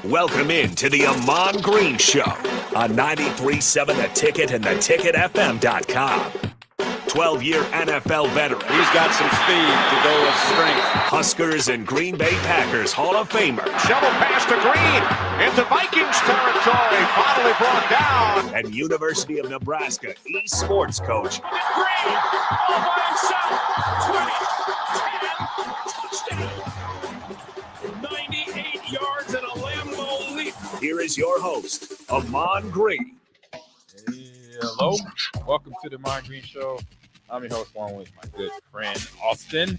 Welcome in to the Ahman Green Show on 93.7 The Ticket and theticketfm.com. 12-year NFL veteran. He's got some speed to go with strength. Huskers and Green Bay Packers Hall of Famer. Shovel pass to Green into Vikings territory. Finally brought down. And University of Nebraska eSports coach. Green all by himself. 20, 10, touchdown. 98 yards and a Lambeau leap. Here is your host, Ahman Green. Hello, welcome to the Ahman Green Show. I'm your host, along with my good friend Austin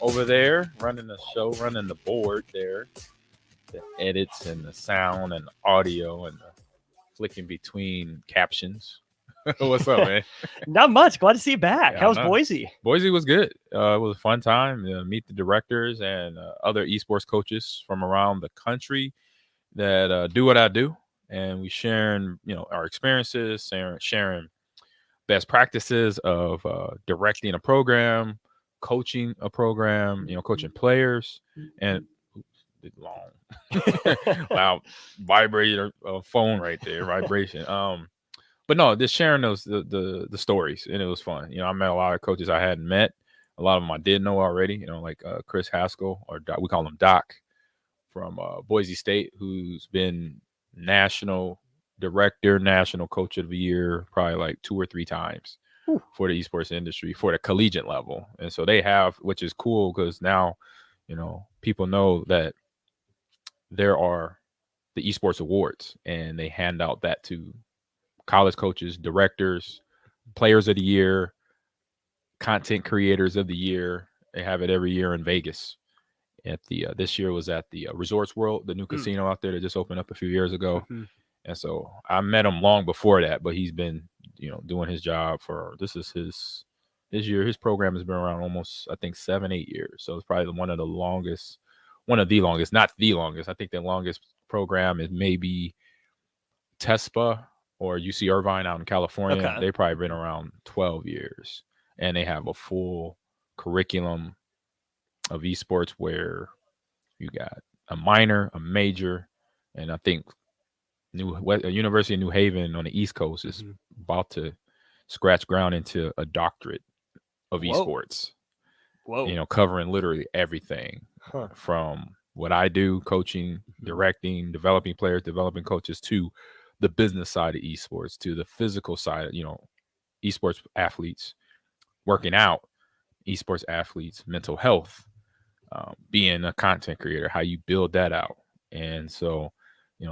over there, running the show, running the board there, the edits and the sound and the audio and the flicking between captions. What's up, man? Not much. Glad to see you back. Yeah, How was Boise? Boise was good. It was a fun time to meet the directors and other esports coaches from around the country that do what I do. And we sharing, our experiences, sharing best practices of directing a program, coaching a program, coaching players, and long, loud vibrator phone right there, vibration. But no, just sharing those the stories, and it was fun. I met a lot of coaches I hadn't met. A lot of them I did know already. Like Chris Haskell, or Doc, we call him Doc, from Boise State, who's been national director, national coach of the year, probably like 2 or 3 times for the esports industry for the collegiate level. And so they have, which is cool because now, people know that there are the esports awards, and they hand out that to college coaches, directors, players of the year, content creators of the year. They have it every year in Vegas. At the this year was at the Resorts World, the new casino out there that just opened up a few years ago. And so I met him long before that, but he's been, doing his job for, this is his year. His program has been around almost, I think, 7-8 years. So it's probably one of the longest, not the longest. I think the longest program is maybe TESPA or UC Irvine out in California. Okay. They've probably been around 12 years, and they have a full curriculum of esports where you got a minor, a major, and I think University of New Haven on the East Coast is about to scratch ground into a doctorate of esports. Whoa. Covering literally everything from what I do, coaching, directing, developing players, developing coaches, to the business side of esports, to the physical side, esports athletes, working out, esports athletes, mental health, being a content creator, how you build that out. And so,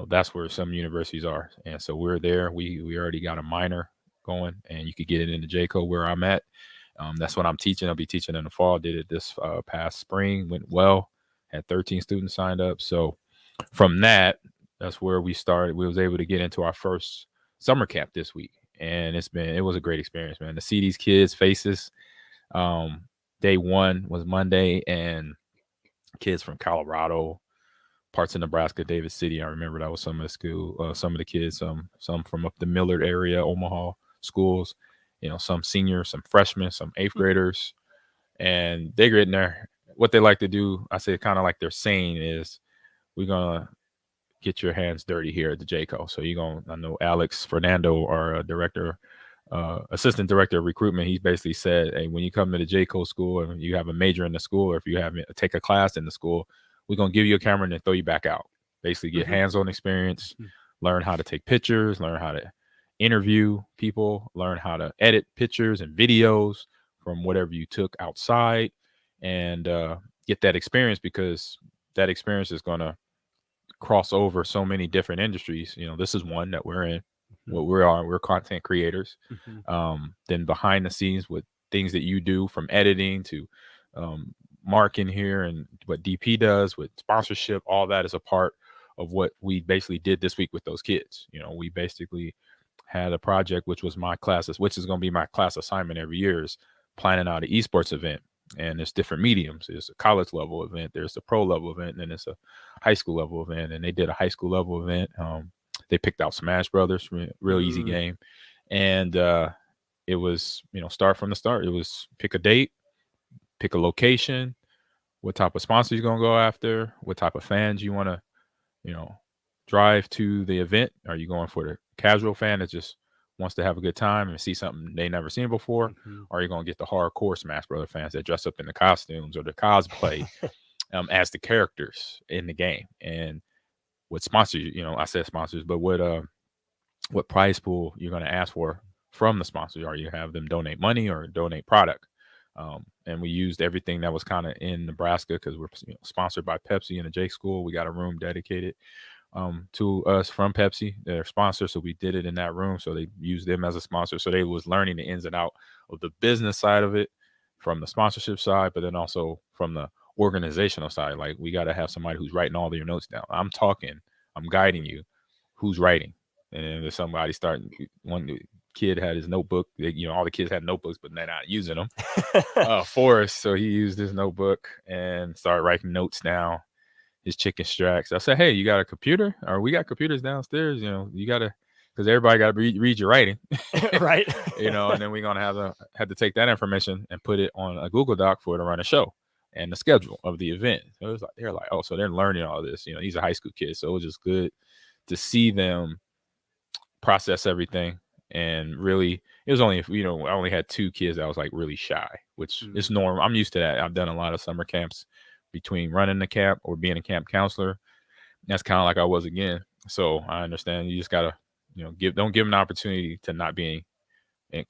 that's where some universities are. And so we're there. We already got a minor going, and you could get it into JCO where I'm at. That's what I'm teaching. I'll be teaching in the fall. Did it this past spring, went well, had 13 students signed up. So from that's where we started. We was able to get into our first summer camp this week. And it was a great experience, man. To see these kids' faces. Day one was Monday, and kids from Colorado, parts of Nebraska, David City. I remember that was some of the school, some of the kids, some from up the Millard area, Omaha schools, some seniors, some freshmen, some 8th graders, and they're getting there. What they like to do, I say, kind of like they're saying is, we're going to get your hands dirty here at the JCO. So I know Alex Fernando, our assistant director of recruitment, he basically said, hey, when you come to the JCO school and you have a major in the school, or if you have take a class in the school, we're going to give you a camera and then throw you back out. Basically get hands-on experience, learn how to take pictures, learn how to interview people, learn how to edit pictures and videos from whatever you took outside, and get that experience, because that experience is going to cross over so many different industries. This is one that we're in. What we're content creators. Then behind the scenes with things that you do, from editing to marking here, and what DP does with sponsorship, all that is a part of what we basically did this week with those kids. We basically had a project, which was my classes, which is going to be my class assignment every year, is planning out an esports event. And there's different mediums. There's a college level event, there's a pro level event, and then there's a high school level event. And they did a high school level event. They picked out Smash Brothers, real easy game. And it was, start from the start. It was pick a date, pick a location, what type of sponsors you're going to go after, what type of fans you want to, drive to the event? Are you going for the casual fan that just wants to have a good time and see something they never seen before? Or are you going to get the hardcore Smash Brother fans that dress up in the costumes or the cosplay as the characters in the game? And what sponsors, I said sponsors, but what prize pool you're going to ask for from the sponsors? Are you have them donate money or donate product? And we used everything that was kind of in Nebraska because we're sponsored by Pepsi and the Jake School. We got a room dedicated to us from Pepsi, their sponsor. So we did it in that room. So they used them as a sponsor. So they was learning the ins and out of the business side of it from the sponsorship side, but then also from the organizational side. Like we got to have somebody who's writing all of your notes down. I'm guiding you. Who's writing? And then there's somebody starting. One kid had his notebook. All the kids had notebooks, but they're not using them. Forrest, so he used his notebook and started writing notes down. His chicken stracks. I said, "Hey, you got a computer? Or we got computers downstairs. You gotta, because everybody got to read your writing, Right? And then we're gonna have to take that information and put it on a Google Doc for it to run a show and the schedule of the event." So it was like they're like, "Oh, so they're learning all this." These are high school kids, so it was just good to see them process everything. And really, it was only I only had 2 kids that was like really shy, which is normal. I'm used to that. I've done a lot of summer camps between running the camp or being a camp counselor. That's kind of like I was again. So I understand you just gotta don't give them an opportunity to not be in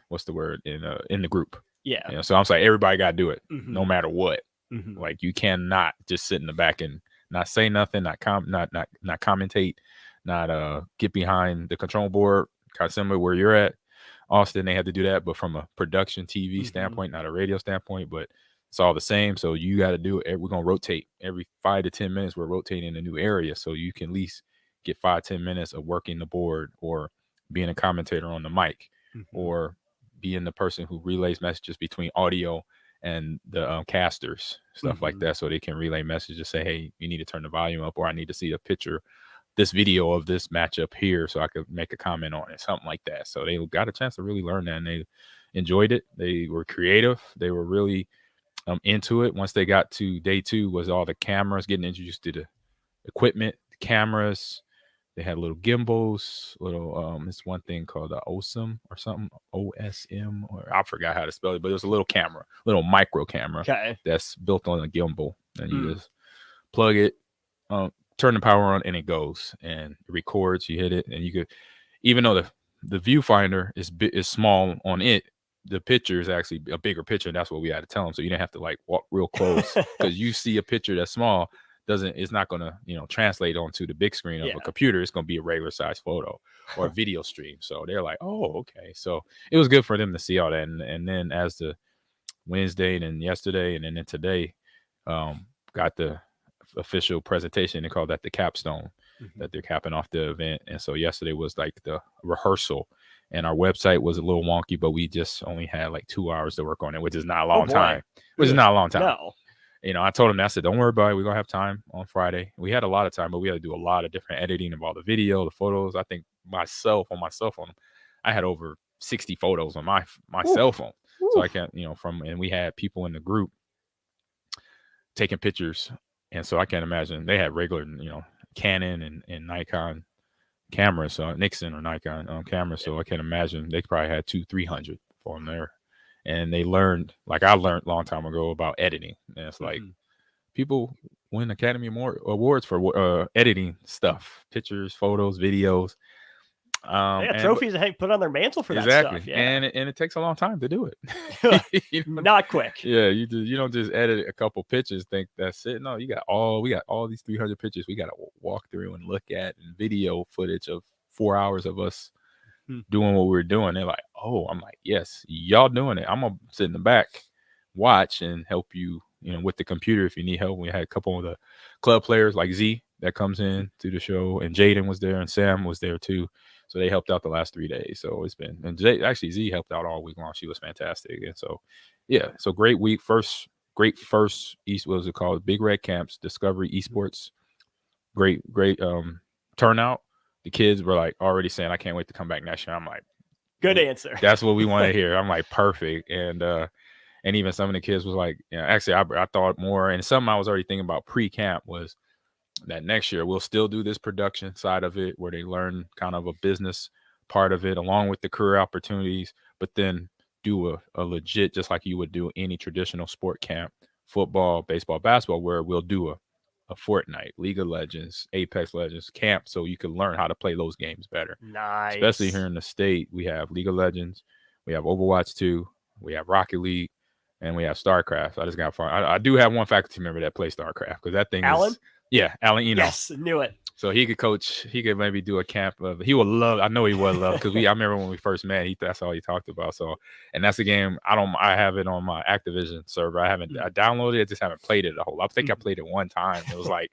what's the word in the group. Yeah. So I'm saying everybody got to do it no Mhm. matter what. Mhm. Like you cannot just sit in the back and not say nothing, not commentate, not get behind the control board, kind of similar where you're at. Austin, they had to do that, but from a production TV standpoint, not a radio standpoint, but it's all the same. So you got to do it. We're going to rotate every 5 to 10 minutes. We're rotating a new area. So you can at least get 5-10 minutes of working the board or being a commentator on the mic or being the person who relays messages between audio and the casters, stuff like that. So they can relay messages, say, hey, you need to turn the volume up, or I need to see a picture, this video of this matchup here so I could make a comment on it, something like that. So they got a chance to really learn that, and they enjoyed it. They were creative. They were really into it. Once they got to day 2 was all the cameras, getting introduced to the equipment, the cameras. They had little gimbals, little this one thing called the OSM or something, OSM, or I forgot how to spell it, but it was a little camera, little micro camera that's built on a gimbal, and you just plug it, turn the power on, and it goes and it records. You hit it, and you could, even though the viewfinder is small on it, the picture is actually a bigger picture. That's what we had to tell them. So you didn't have to like walk real close because you see a picture that's small. It's not going to, translate onto the big screen of a computer. It's going to be a regular size photo or a video stream. So they're like, oh, okay. So it was good for them to see all that. And then as the Wednesday and then yesterday and then today, got the official presentation. They call that the capstone, that they're capping off the event. And so yesterday was like the rehearsal, and our website was a little wonky, but we just only had like 2 hours to work on it, which is not a long time. No. I told him, I said, don't worry about it. We're going to have time on Friday. We had a lot of time, but we had to do a lot of different editing of all the video, the photos. I think myself on my cell phone, I had over 60 photos on my cell phone. So I can't, and we had people in the group taking pictures. And so I can't imagine they had regular, Canon and Nikon cameras, Nixon or Nikon cameras. So I can't imagine they probably had 200-300 on there. And they learned, like I learned a long time ago, about editing. And it's like people win Academy Awards for editing stuff, pictures, photos, videos. They got trophies to put on their mantle for that stuff. Yeah. And it takes a long time to do it. Not quick. Yeah, you don't just edit a couple pictures, think that's it. No, we got all these 300 pictures we got to walk through and look at, and video footage of 4 hours of us doing what we're doing. They're like, oh, I'm like, yes, y'all doing it. I'm gonna sit in the back, watch, and help you, with the computer if you need help. We had a couple of the club players like Z that comes in to the show, and Jaden was there, and Sam was there too. So they helped out the last 3 days. So it's been, and Z helped out all week long. She was fantastic. And so, yeah, so great week. Great first East, what was it called? Big Red Camps, Discovery Esports. Great turnout. The kids were like already saying, I can't wait to come back next year. I'm like, good answer. That's what we want to hear. I'm like, perfect. And even some of the kids was like, actually, I thought more, and something I was already thinking about pre-camp was that next year we'll still do this production side of it where they learn kind of a business part of it along with the career opportunities, but then do a legit, just like you would do any traditional sport camp, football, baseball, basketball, where we'll do a Fortnite, League of Legends, Apex Legends camp so you can learn how to play those games better. Nice. Especially here in the state, we have League of Legends, we have Overwatch 2, we have Rocket League, and we have StarCraft. I just got far. I do have one faculty member that plays StarCraft because that thing Alan? is Alan. Yes, knew it. So he could coach. He could maybe do a camp of. He would love. I know he would love because I remember when we first met. That's all he talked about. So, and that's a game. I have it on my Activision server. I haven't. I downloaded it. Just haven't played it a whole. I think I played it one time. It was like,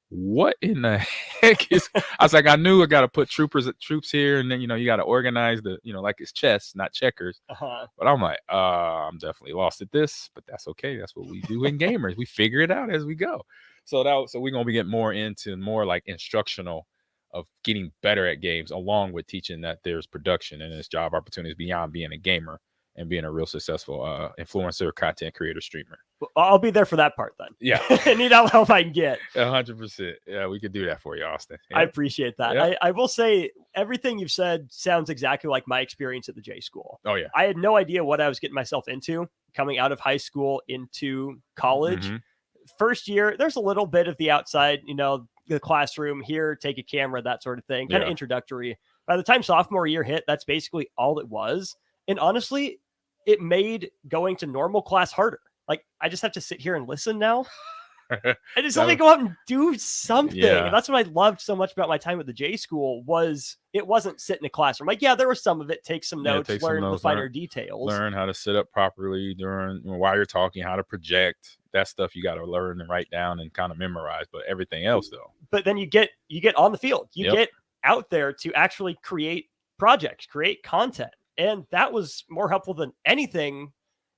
what in the heck is? I was like, I knew I got to put troops here, and then you got to organize the like it's chess, not checkers. But I'm like, I'm definitely lost at this, but that's okay. That's what we do in gamers. We figure it out as we go. So we're gonna be getting more into more like instructional of getting better at games, along with teaching that there's production and there's job opportunities beyond being a gamer and being a real successful influencer, content creator, streamer. Well, I'll be there for that part then. Yeah. I need all help I can get. 100%. Yeah, we could do that for you, Austin. Yeah. I appreciate that. Yeah. I will say everything you've said sounds exactly like my experience at the J School. Oh, yeah. I had no idea what I was getting myself into coming out of high school into college. Mm-hmm. First year, there's a little bit of the outside, the classroom here, take a camera, that sort of thing, kind of introductory. By the time sophomore year hit, that's basically all it was. And honestly, it made going to normal class harder. Like, I just have to sit here and listen now. I just let me go out and do something. Yeah. And that's what I loved so much about my time at the J School was it wasn't sit in a classroom. Like, yeah, there was some of it, take some notes, learn the finer details. Learn how to sit up properly while you're talking, how to project. That stuff you got to learn and write down and kind of memorize. But everything else, though. But then you get on the field. You get out there to actually create projects, create content. And that was more helpful than anything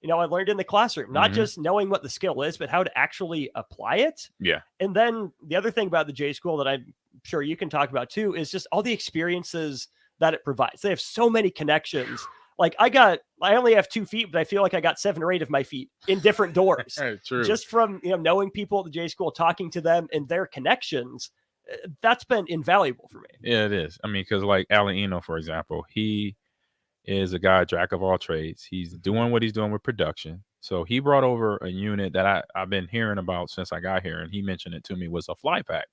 I learned in the classroom, not just knowing what the skill is, but how to actually apply it. Yeah. And then the other thing about the J School that I'm sure you can talk about too, is just all the experiences that it provides. They have so many connections. Like I only have 2 feet, but I feel like I got 7 or 8 of my feet in different doors. True. Just from, knowing people at the J School, talking to them and their connections. That's been invaluable for me. Yeah, it is. I mean, because like Alan Eno, for example, he is a guy, jack of all trades. He's doing what he's doing with production. So he brought over a unit that I've been hearing about since I got here, and he mentioned it to me, was a fly pack.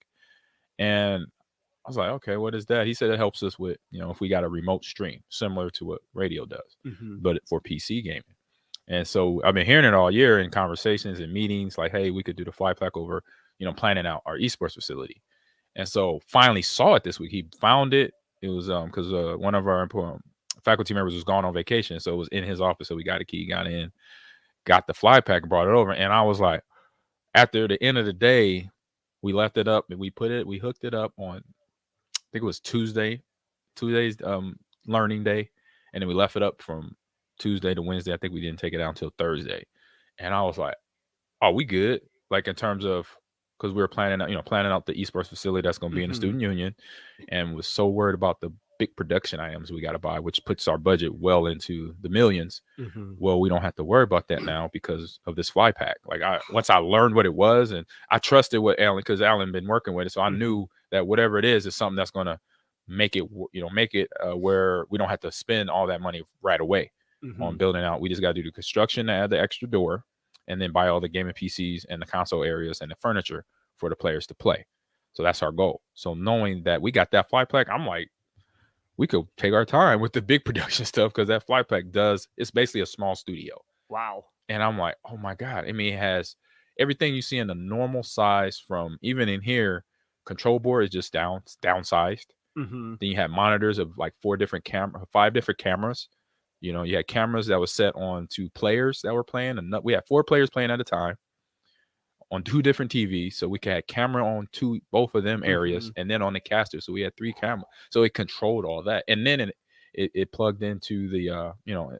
And I was like, okay, what is that? He said it helps us with, if we got a remote stream, similar to what radio does, but for PC gaming. And so I've been hearing it all year in conversations and meetings, like, hey, we could do the fly pack over, planning out our esports facility. And so finally saw it this week. He found it. It was because one of our faculty members was gone on vacation, so it was in his office. So we got a key, got in, got the fly pack, and brought it over. And I was like, after the end of the day, we left it up and we hooked it up on, I think it was Tuesday's learning day, and then we left it up from Tuesday to Wednesday. I think we didn't take it out until Thursday. And I was like, oh, we good? Like in terms of, because we were planning out the esports facility that's going to be in the student union, and was so worried about the big production items we got to buy, which puts our budget well into the millions. Well, we don't have to worry about that now because of this fly pack. Like once I learned what it was, and I trusted what Alan, because Alan been working with it, so I knew that whatever it is something that's going to make it where we don't have to spend all that money right away on building out. We just got to do the construction to add the extra door, and then buy all the gaming PCs and the console areas and the furniture for the players to play. So that's our goal. So knowing that we got that fly pack, I'm like, we could take our time with the big production stuff, because that fly pack it's basically a small studio. Wow. And I'm like, oh my God. I mean, it has everything you see in the normal size, from even in here, control board is just downsized. Then you have monitors of like 5 different cameras. You had cameras that was set on 2 players that were playing, and we had 4 players playing at a time on 2 different TVs. So we had camera on both of them areas, and then on the caster. So we had 3 cameras. So it controlled all that. And then it plugged into the,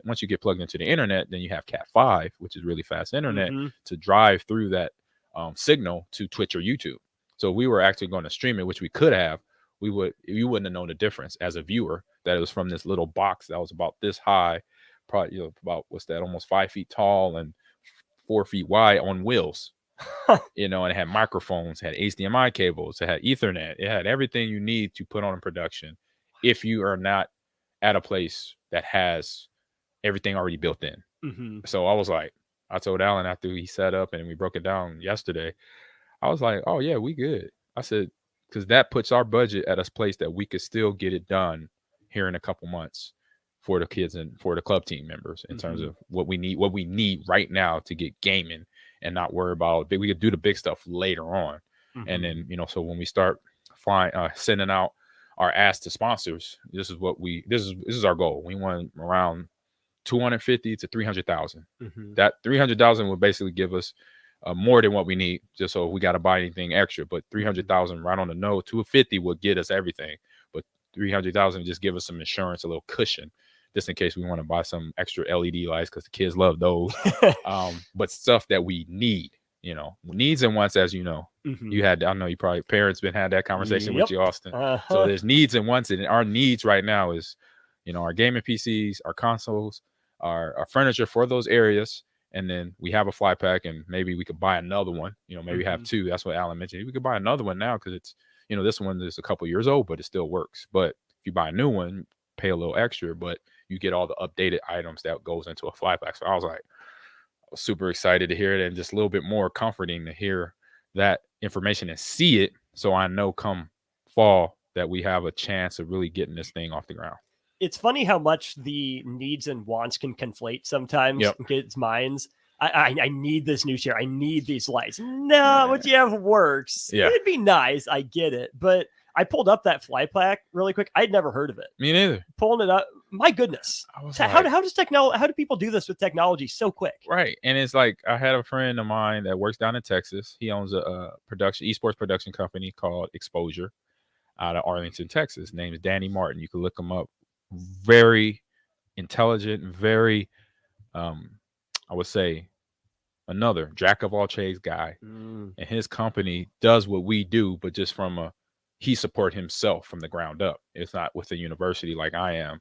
once you get plugged into the internet, then you have Cat 5, which is really fast internet to drive through that signal to Twitch or YouTube. So we were actually going to stream it, which we could have. You wouldn't have known the difference as a viewer, that it was from this little box that was about this high, probably, about, almost 5 feet tall and 4 feet wide on wheels. you know, and it had microphones, had HDMI cables, it had Ethernet, it had everything you need to put on a production if you are not at a place that has everything already built in. Mm-hmm. So I was like, I told Alan after he set up and we broke it down yesterday, I was like, oh yeah, we good. I said, because that puts our budget at a place that we could still get it done here in a couple months for the kids and for the club team members in terms of what we need right now to get gaming and not worry about we could do the big stuff later on. And then, you know, so when we start flying, sending out our ask to sponsors, this is our goal. We want around 250 to 300,000. That 300,000 will basically give us more than what we need, just so we got to buy anything extra. But 300,000 right on the nose. 250 will get us everything, but 300,000 just give us some insurance, a little cushion, just in case we want to buy some extra LED lights because the kids love those. But stuff that we need, you know, needs and wants, as you know. You had, I know you probably parents had that conversation with you, Austin. So there's needs and wants, and our needs right now is, you know, our gaming PCs, our consoles, our furniture for those areas. And then we have a fly pack, and maybe we could buy another one, you know, maybe have two. That's what Alan mentioned. We could buy another one now because it's, you know, this one is a couple years old, but it still works. But if you buy a new one, pay a little extra, but you get all the updated items that goes into a fly pack. So I was super excited to hear it, and just a little bit more comforting to hear that information and see it. So I know come fall that we have a chance of really getting this thing off the ground. It's funny how much the needs and wants can conflate sometimes in kids' minds. I need this new chair. I need these lights. No, what you have works. Yeah. It'd be nice. I get it. But I pulled up that fly pack really quick. I'd never heard of it. Me neither. Pulling it up. My goodness. How do people do this with technology so quick? Right. And it's like, I had a friend of mine that works down in Texas. He owns a esports production company called Exposure out of Arlington, Texas. His name is Danny Martin. You can look him up. Very intelligent, very I would say another jack of all trades guy. And his company does what we do, but just from he support himself from the ground up. It's not with a university like I am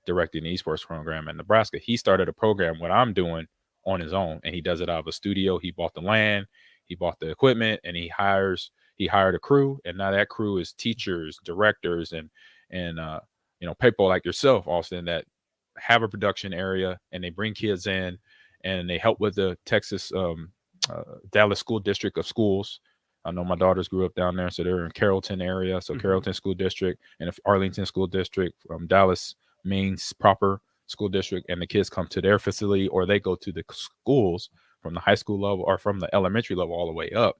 directing the esports program in Nebraska. He started a program, what I'm doing, on his own, and he does it out of a studio. He bought the land, he bought the equipment, and he hired a crew, and now that crew is teachers, directors, and you know, people like yourself, Austin, that have a production area, and they bring kids in, and they help with the Texas Dallas School District of schools. I know my daughters grew up down there, so they're in Carrollton area, so Carrollton School District and Arlington School District, from Dallas main proper school district, and the kids come to their facility, or they go to the schools from the high school level or from the elementary level all the way up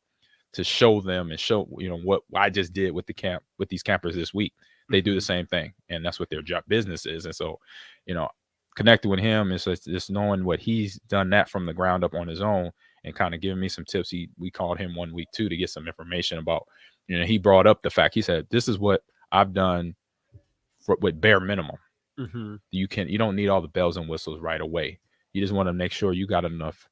to show them and show, you know, what I just did with these campers this week. They do the same thing, and that's what their job business is. And so, you know, connecting with him is just knowing what he's done that from the ground up on his own, and kind of giving me some tips. We called him one week too to get some information about, you know, he brought up the fact, he said, this is what I've done with bare minimum. You don't need all the bells and whistles right away. You just want to make sure you got enough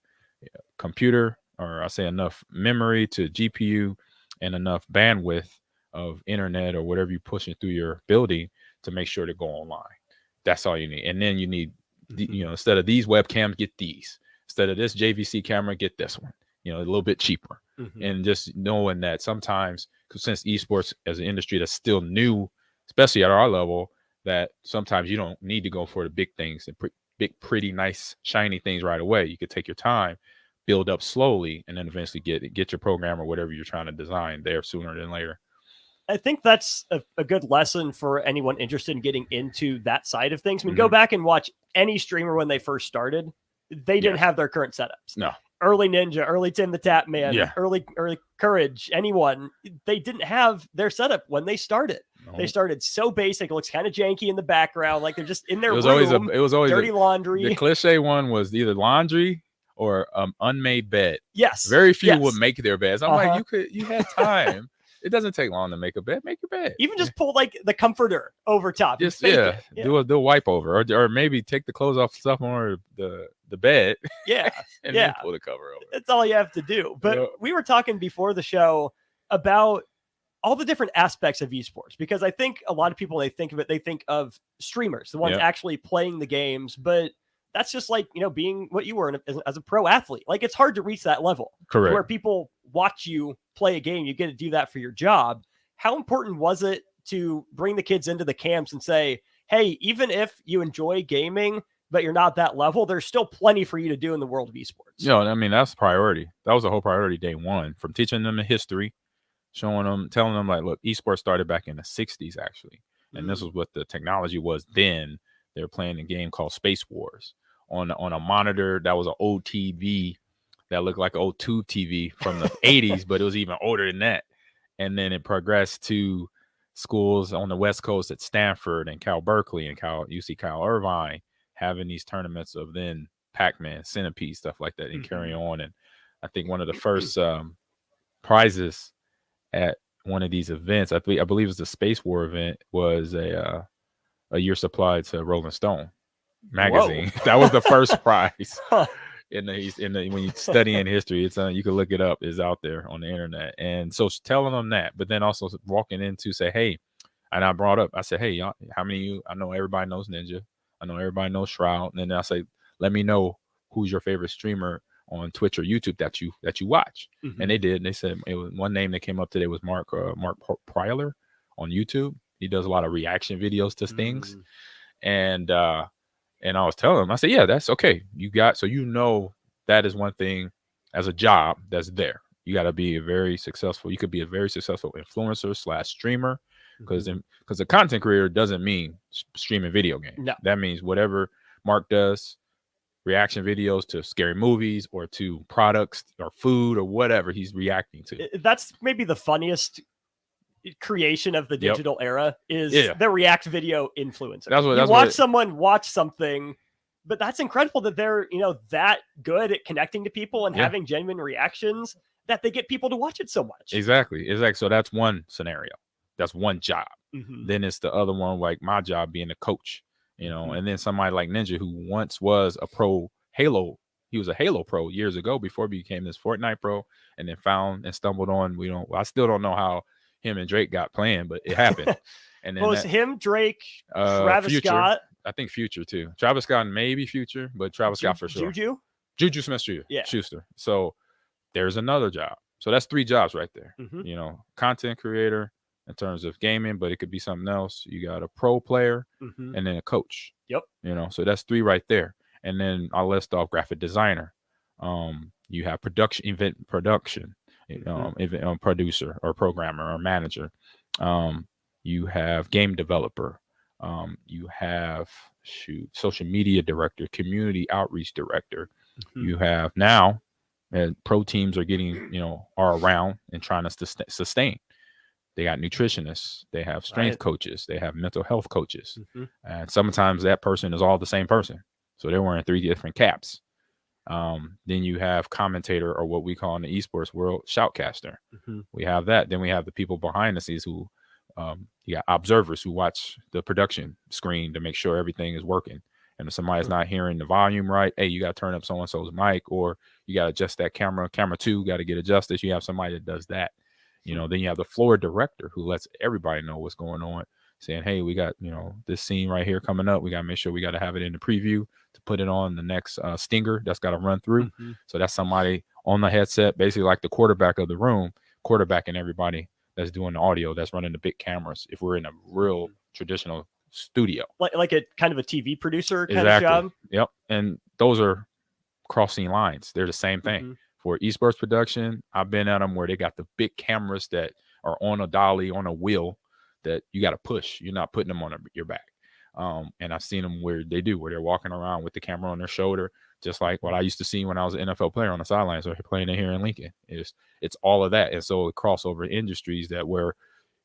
computer, or I say enough memory to GPU, and enough bandwidth of internet or whatever you're pushing through your building to make sure to go online. That's all you need. And then you need, you know, instead of these webcams, get these. Instead of this JVC camera, get this one, you know, a little bit cheaper. And just knowing that sometimes, because since esports as an industry that's still new, especially at our level, that sometimes you don't need to go for the big things and big, pretty, nice, shiny things right away. You could take your time, build up slowly, and then eventually get your program or whatever you're trying to design there sooner than later. I think that's a good lesson for anyone interested in getting into that side of things. I mean, go back and watch any streamer when they first started. They didn't have their current setups. No. Early Ninja, early Tim the Tap Man, early Courage, anyone, they didn't have their setup when they started. No. They started so basic. It looks kind of janky in the background, like they're just in their room. It was always dirty laundry. The cliche one was either laundry or unmade bed. Yes. Very few would make their beds. I'm like, you had time. It doesn't take long to make a bed. Make your bed. Even just pull like the comforter over top. Just do a wipe over, or maybe take the clothes off stuff on the bed. Yeah, and then pull the cover over. That's all you have to do. But we were talking before the show about all the different aspects of esports, because I think a lot of people, they think of streamers, the ones actually playing the games, but that's just like, being what you were as a pro athlete. Like, it's hard to reach that level. Correct. Where people watch you play a game, you get to do that for your job. How important was it to bring the kids into the camps and say, hey, even if you enjoy gaming, but you're not that level, there's still plenty for you to do in the world of esports? I mean, that's priority. That was the whole priority day one, from teaching them the history, showing them, telling them, like, look, esports started back in the 60s, actually. And this was what the technology was then. They were playing a game called Space Wars on a monitor that was an old TV that looked like an old tube TV from the 80s, but it was even older than that. And then it progressed to schools on the West Coast at Stanford and Cal Berkeley and UC Cal Irvine, having these tournaments of then Pac-Man, Centipede, stuff like that, and carry on. And I think one of the first prizes at one of these events, I believe it was the Space War event, was a year supply to Rolling Stone magazine. That was the first prize. In the when you study in history, it's you can look it up. It's out there on the internet. And so telling them that, but then also walking into say, hey, and I brought up, I said, hey, y'all, how many of you? I know everybody knows Ninja. I know everybody knows Shroud. And then I say, let me know who's your favorite streamer on Twitch or YouTube that you watch. And they did. And they said it was one name that came up today was Mark Pryler on YouTube. He does a lot of reaction videos to things. And I was telling him, I said, yeah, that's okay. That is one thing as a job that's there. You got to be very successful. You could be a very successful influencer / streamer, because a content creator doesn't mean streaming video games. No. That means whatever Mark does, reaction videos to scary movies or to products or food or whatever he's reacting to. That's maybe the funniest creation of the digital era is the react video influencer. Someone watch something, but that's incredible that they're that good at connecting to people and having genuine reactions that they get people to watch it so much. Exactly. So that's one scenario. That's one job. Then it's the other one, like my job being a coach, and then somebody like Ninja, who once was a pro Halo. He was a Halo pro years ago before he became this Fortnite pro, and then found and stumbled on. I still don't know how him and Drake got playing, but it happened. And then was him, Drake, Travis Future, Scott? I think Future too. Travis Scott maybe Future, but Travis Scott for sure. Juju Smith-Schuster. So there's another job. So that's 3 jobs right there. Content creator in terms of gaming, but it could be something else. You got a pro player and then a coach. Yep. So that's 3 right there. And then I'll list off graphic designer. You have event production. Producer or programmer or manager. You have game developer. You have social media director, community outreach director. You have now, pro teams are getting, are around and trying to sustain. They got nutritionists. They have strength coaches. They have mental health coaches. And sometimes that person is all the same person. So they're wearing 3 different caps. Then you have commentator, or what we call in the esports world, shoutcaster. We have that. Then we have the people behind the scenes who, you got observers who watch the production screen to make sure everything is working. And if somebody's not hearing the volume right, hey, you got to turn up so-and-so's mic, or you got to adjust that camera 2 got to get adjusted. You have somebody that does that. Then you have the floor director who lets everybody know what's going on, saying, hey, we got, this scene right here coming up. We got to make sure we got to have it in the preview to put it on the next stinger that's got to run through. So that's somebody on the headset, basically like the quarterback of the room, quarterbacking everybody that's doing the audio, that's running the big cameras. If we're in a real traditional studio, like a kind of a TV producer kind of job. Yep. And those are crossing lines. They're the same thing. For esports production, I've been at them where they got the big cameras that are on a dolly, on a wheel, that you got to push. You're not putting them on your back. And I've seen them where they're walking around with the camera on their shoulder, just like what I used to see when I was an NFL player on the sidelines or playing it here in Lincoln. It's all of that. And so it crossover industries that where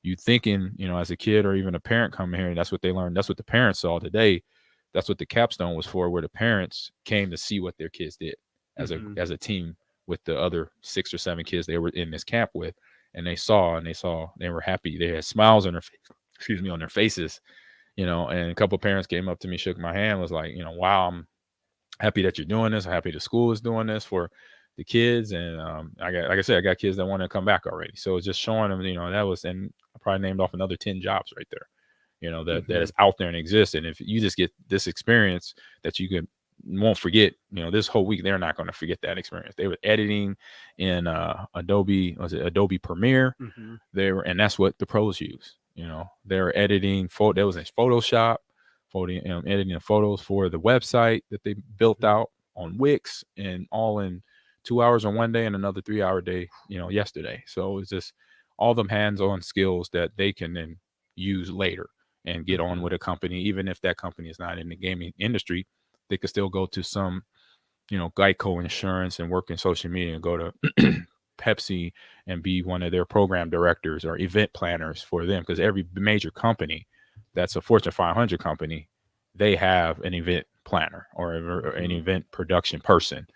you thinking, as a kid or even a parent coming here, and that's what they learned. That's what the parents saw today. That's what the capstone was for, where the parents came to see what their kids did as a team with the other 6 or 7 kids they were in this camp with. And they were happy. They had smiles on their faces, and a couple of parents came up to me, shook my hand, was like, wow, I'm happy that you're doing this. I'm happy the school is doing this for the kids. And I got kids that want to come back already. So it's just showing them, that was, and I probably named off another 10 jobs right there, that is out there and exists. And if you just get this experience that you can won't forget, this whole week, they're not going to forget that experience. They were editing in Adobe Premiere. And that's what the pros use. They're editing there was a Photoshop, editing the photos for the website that they built out on Wix, and all in 2 hours on one day and another 3-hour day, yesterday. So it's just all them hands-on skills that they can then use later and get on with a company. Even if that company is not in the gaming industry, they could still go to some, Geico Insurance and work in social media and go to Pepsi and be one of their program directors or event planners for them. Because every major company that's a Fortune 500 company, they have an event planner or an event production person.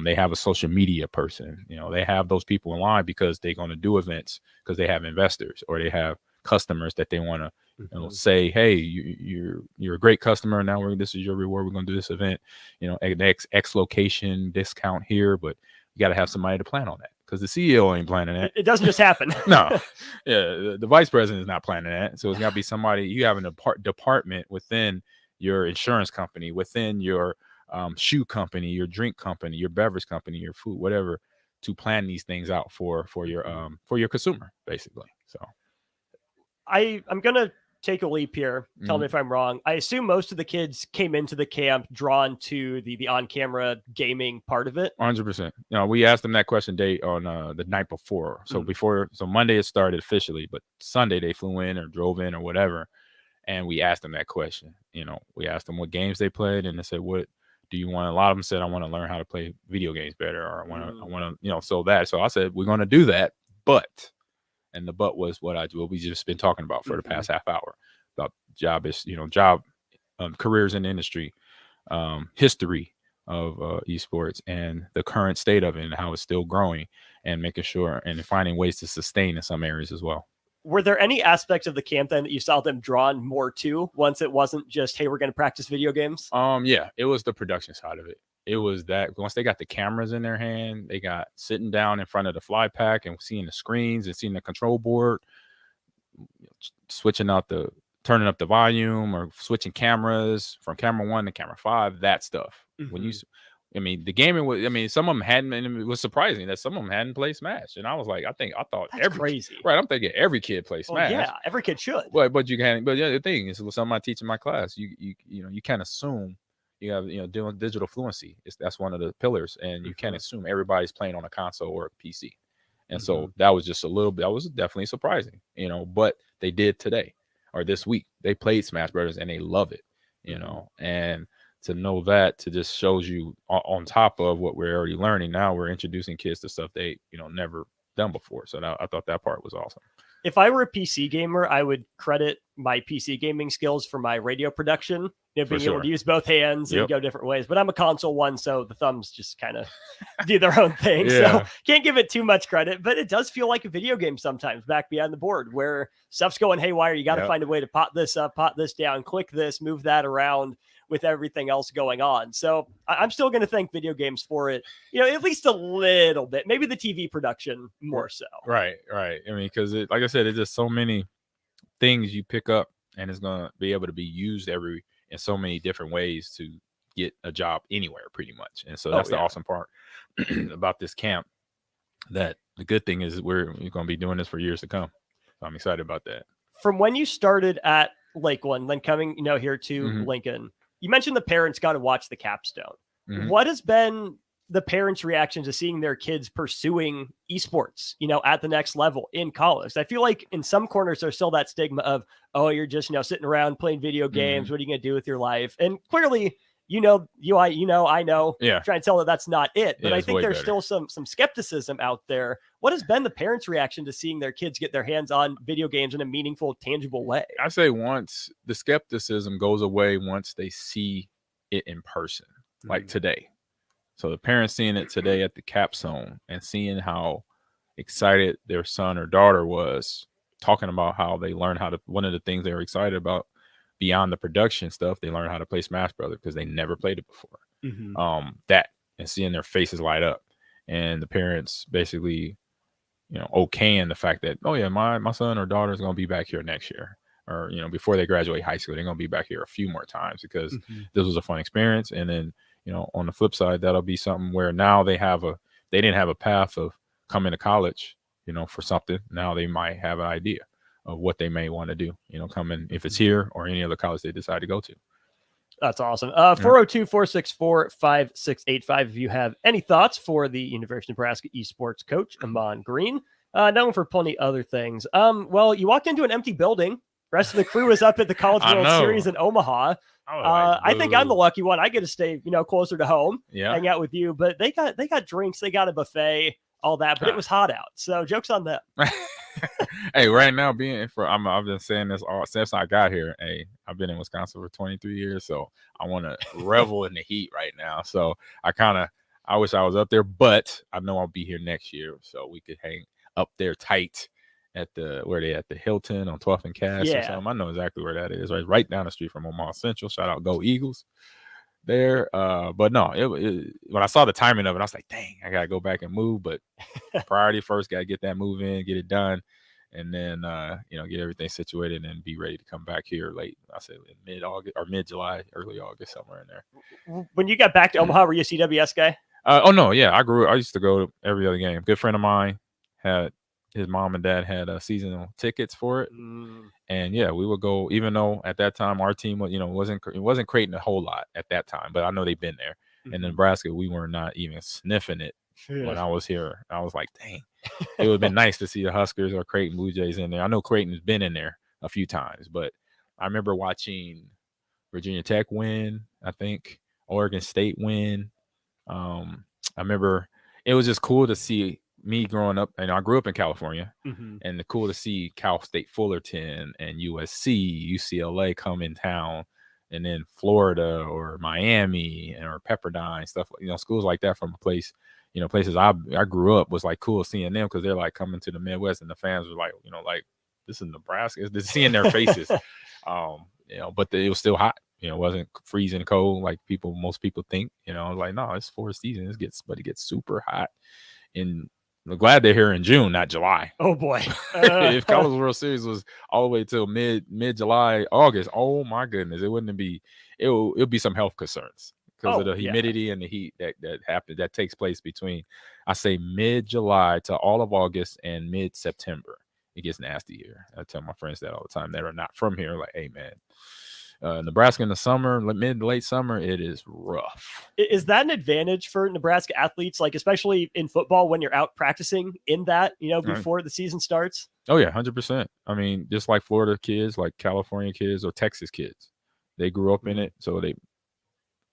They have a social media person. They have those people in line because they're going to do events because they have investors or they have customers that they want to say, hey, you're a great customer. Now this is your reward. We're going to do this event, X location discount here, but you got to have somebody to plan on that because the CEO ain't planning that. It doesn't just happen. No, yeah, the vice president is not planning that. So it's got to be somebody. You have a department within your insurance company, within your shoe company, your drink company, your beverage company, your food, whatever, to plan these things out for your consumer, basically. So I'm gonna take a leap here. Tell me if I'm wrong. I assume most of the kids came into the camp drawn to the on-camera gaming part of it. 100%. We asked them that question on the night before. So so Monday it started officially, but Sunday they flew in or drove in or whatever, and we asked them that question. We asked them what games they played, and they said, "What do you want?" A lot of them said, "I want to learn how to play video games better," or I want to, So I said, "We're going to do that, but." And the but was what we just been talking about for the past half hour about job careers in the industry, history of esports and the current state of it and how it's still growing and making sure and finding ways to sustain in some areas as well. Were there any aspects of the camp then that you saw them drawn more to once it wasn't just, hey, we're going to practice video games? Yeah, it was the production side of it. It was that once they got the cameras in their hand, they got sitting down in front of the fly pack and seeing the screens and seeing the control board, turning up the volume or switching cameras from camera 1 to camera 5, that stuff. When the gaming was, some of them hadn't, and it was surprising that some of them hadn't played Smash. And I was like, That's crazy. Right. I'm thinking every kid plays Smash. Yeah, every kid should. But you can, but the thing is, something I teach in my class, you can't assume. You have, doing digital fluency. That's one of the pillars, and you can't assume everybody's playing on a console or a PC. And so that was just that was definitely surprising, but they did today or this week. They played Smash Brothers and they love it, and to know that just shows you on top of what we're already learning. Now we're introducing kids to stuff they, never done before. So I thought that part was awesome. If I were a PC gamer, I would credit my PC gaming skills for my radio production. Being able to use both hands and go different ways. But I'm a console one, so the thumbs just kind of do their own thing. So can't give it too much credit, but it does feel like a video game sometimes back behind the board where stuff's going haywire. You got to find a way to pot this up, pot this down, click this, move that around with everything else going on. So I'm still going to thank video games for it, at least a little bit, maybe the TV production more so. Right. Because like I said, it's just so many things you pick up and it's going to be able to be used in so many different ways to get a job anywhere pretty much. And so that's the awesome part about this camp, that the good thing is we're going to be doing this for years to come. So I'm excited about that. From when you started at Lakeland, then coming, here to Lincoln, you mentioned the parents got to watch the capstone. What has been the parents' reaction to seeing their kids pursuing esports, at the next level in college? I feel like in some corners, there's still that stigma of, oh, you're just, sitting around playing video games. What are you going to do with your life? And clearly, I know, trying to tell that that's not it. But I think there's still some skepticism out there. What has been the parents' reaction to seeing their kids get their hands on video games in a meaningful, tangible way? I say once the skepticism goes away, once they see it in person, like today. So the parents seeing it today at the capstone and seeing how excited their son or daughter was, talking about how they learned one of the things they were excited about beyond the production stuff, they learned how to play Smash Brothers because they never played it before. That and seeing their faces light up and the parents basically, okaying the fact that, oh yeah, my son or daughter is going to be back here next year. Or, before they graduate high school, they're going to be back here a few more times because this was a fun experience. And then, on the flip side, that'll be something where now they didn't have a path of coming to college, for something. Now they might have an idea of what they may want to do, coming, if it's here or any other college they decide to go to. That's awesome. 402-464-5685. If you have any thoughts for the University of Nebraska esports coach, Ahman Green, known for plenty other things. Well, you walked into an empty building. The rest of the crew was up at the College World Series in Omaha. I think I'm the lucky one. I get to stay, closer to home, hang out with you. But they got drinks, they got a buffet, all that. But it was hot out, so joke's on them. Hey, right now, I've been saying this since I got here. Hey, I've been in Wisconsin for 23 years, so I want to revel in the heat right now. So I wish I was up there, but I know I'll be here next year, so we could hang up there tight at the Hilton on 12th and Cass or something. I know exactly where that is, right down the street from Omaha Central. Shout out, Go Eagles! There, but no, when I saw the timing of it, I was like, dang, I gotta go back and move. But priority first, gotta get that move in, get it done, and then get everything situated and be ready to come back here late. I said mid-August or mid-July, early August, somewhere in there. When you got back to Omaha, were you a CWS guy? Oh no, yeah, I used to go every other game. Good friend of mine had his mom and dad had seasonal tickets for it, and yeah, we would go. Even though at that time our team wasn't creating a whole lot at that time, but I know they've been there. In Nebraska, we were not even sniffing it when I was here. I was like, dang, it would have been nice to see the Huskers or Creighton Blue Jays in there. I know Creighton's been in there a few times, but I remember watching Virginia Tech win. I think Oregon State win. I remember it was just cool to see. Me growing up, I grew up in California, and the cool to see Cal State Fullerton and USC, UCLA come in town, and then Florida or Miami or Pepperdine, stuff, schools like that from a place, places I grew up was like cool seeing them because they're like coming to the Midwest, and the fans were like, like this is Nebraska, seeing their faces, but it was still hot. It wasn't freezing cold like most people think. Like no, it's for a season. It gets super hot. And I'm glad they're here in June, not July. Oh boy! If College World Series was all the way till mid July, August, oh my goodness, it wouldn't be. It'll be some health concerns because of the humidity and the heat that takes place between, I say, mid July to all of August and mid September. It gets nasty here. I tell my friends that all the time that are not from here. Like, hey man. Nebraska in the summer, mid to late summer, it is rough. Is that an advantage for Nebraska athletes, like especially in football when you're out practicing in that, before the season starts? Oh yeah, 100%. I mean, just like Florida kids, like California kids or Texas kids, they grew up in it, so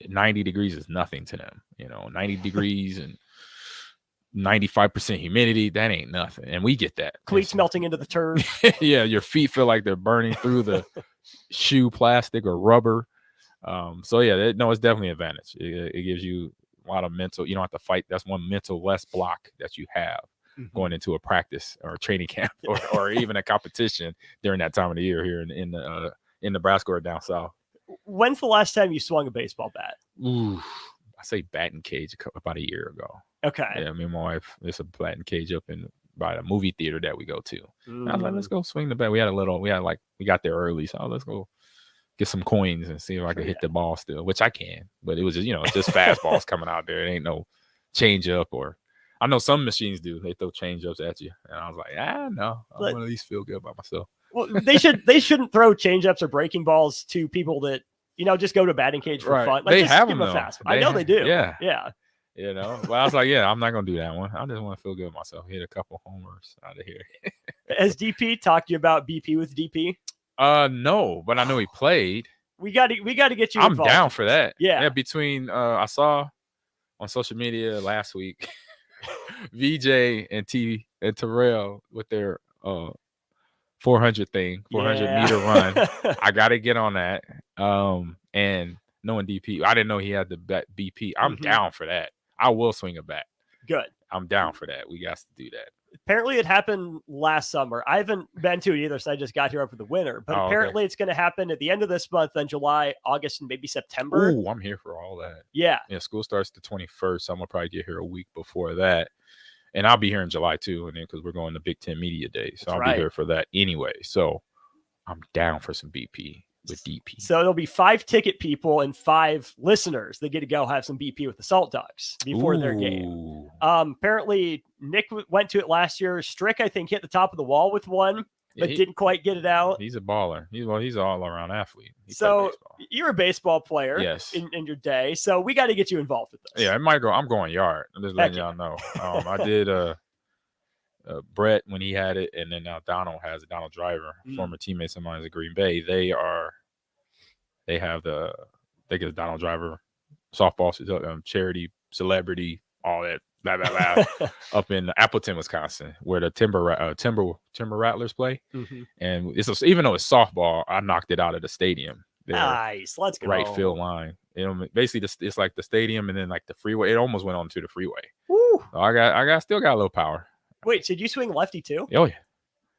90 degrees is nothing to them. 90 degrees and 95% humidity, that ain't nothing, and we get that. Cleats melting into the turf. Yeah, your feet feel like they're burning through the shoe plastic or rubber. So yeah, it's definitely an advantage. It gives you a lot of mental. You don't have to fight. That's one mental less block that you have going into a practice or a training camp or even a competition during that time of the year here in Nebraska or down south. When's the last time you swung a baseball bat? Ooh, I say batting cage about a year ago. Okay. Yeah, me and my wife, there's a batting cage up by the movie theater that we go to. I was like, let's go swing the bat. We got there early, so let's go get some coins and see if I can hit the ball still, which I can. But it was just, it's just fastballs coming out there. It ain't no change up, or I know some machines do. They throw change ups at you, and I was like, no, I want to at least feel good about myself. Well, they shouldn't throw change ups or breaking balls to people that just go to a batting cage for fun. Like, they have them fast. I know they do. Yeah. Well, I was like, I'm not gonna do that one. I just want to feel good with myself. Hit a couple homers out of here. Has DP talked to you about BP with DP? No, but I know he played. We got to get you involved. I'm down for that. Yeah. Between I saw on social media last week, VJ and Terrell with their 400 meter run. I got to get on that. And knowing DP, I didn't know he had the BP. I'm down for that. I will swing a bat. Good. I'm down for that. We got to do that. Apparently it happened last summer. I haven't been to it either, so I just got here over the winter. But apparently it's going to happen at the end of this month, then July, August, and maybe September. Ooh, I'm here for all that. Yeah. Yeah, school starts the 21st, so I'm going to probably get here a week before that. And I'll be here in July, too, and then because we're going to Big Ten Media Day. So I'll be here for that anyway. So I'm down for some BP. with DP. So it'll be 5 ticket people and 5 listeners that get to go have some BP with the Salt Dogs before their game. Apparently, Nick went to it last year. Strick, I think, hit the top of the wall with one, but didn't quite get it out. He's a baller. He's an all-around athlete. So you're a baseball player, yes, in your day. So we got to get you involved with this. Yeah, I'm going yard. I'm just letting y'all know. I did Brett when he had it, and then now Donald has it. Donald Driver, former teammates of mine at Green Bay. They get the Donald Driver softball charity celebrity, all that blah blah blah up in Appleton, Wisconsin, where the Timber Rattlers play. And even though it's softball, I knocked it out of the stadium. Nice, let's go. Right field line. Basically, it's like the stadium and then like the freeway. It almost went onto the freeway. Woo. So I still got a little power. Wait, so did you swing lefty too? Oh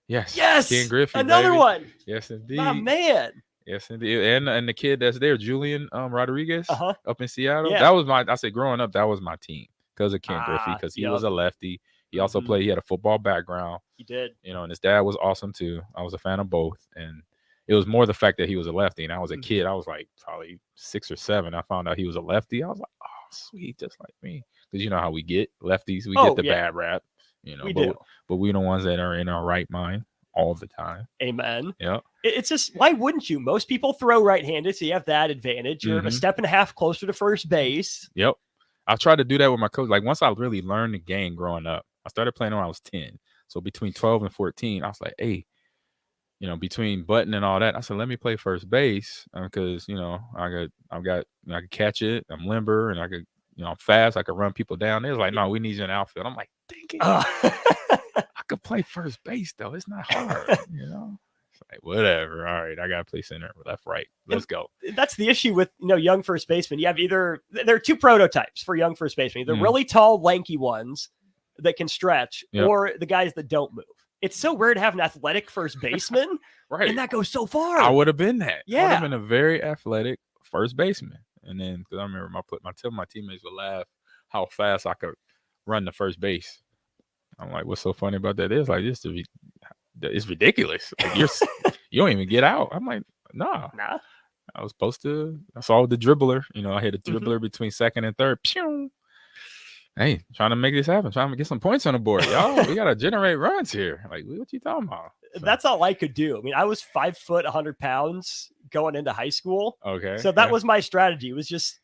yeah, yes. Ken Griffey, another baby. one. Yes, indeed. Oh man. Yes, indeed. And the kid that's there, Julian Rodriguez, up in Seattle. Yeah. That was I said growing up, that was my team because of Ken Griffey, because he was a lefty. He also played. He had a football background. He did. And his dad was awesome too. I was a fan of both, and it was more the fact that he was a lefty. And I was a kid. I was like probably 6 or 7. I found out he was a lefty. I was like, oh, sweet, just like me. Because you know how we get lefties. We get the bad rap. We do. But we the ones that are in our right mind all the time. Amen. Yeah. It's just, why wouldn't you? Most people throw right-handed, so you have that advantage. You're a step and a half closer to first base. Yep. I tried to do that with my coach. Like once I really learned the game growing up, I started playing when I was 10. So between 12 and 14, I was like, hey, between button and all that, I said, let me play first base because, I can catch it. I'm limber and I could, I'm fast. I could run people down. They was like, no, we need you in the outfield. I'm like, dang it. I could play first base though. It's not hard, It's like, whatever. All right, I got to play center, left, right. Let's go. That's the issue with, young first basemen. You have there are 2 prototypes for young first basemen. The really tall, lanky ones that can stretch, or the guys that don't move. It's so rare to have an athletic first baseman, right? And that goes so far. I would have been that. Yeah, I would have been a very athletic first baseman. And then, because I remember my teammates would laugh how fast I could run the first base. I'm like, what's so funny about that? It's like, it's ridiculous. Like you don't even get out. I'm like, nah. I was supposed to. I saw the dribbler. I hit a dribbler between second and third. Pew! Hey, trying to make this happen. Trying to get some points on the board. Y'all, we got to generate runs here. Like, what you talking about? So, that's all I could do. I mean, I was 5 foot, 100 pounds going into high school. Okay. So that was my strategy. It was just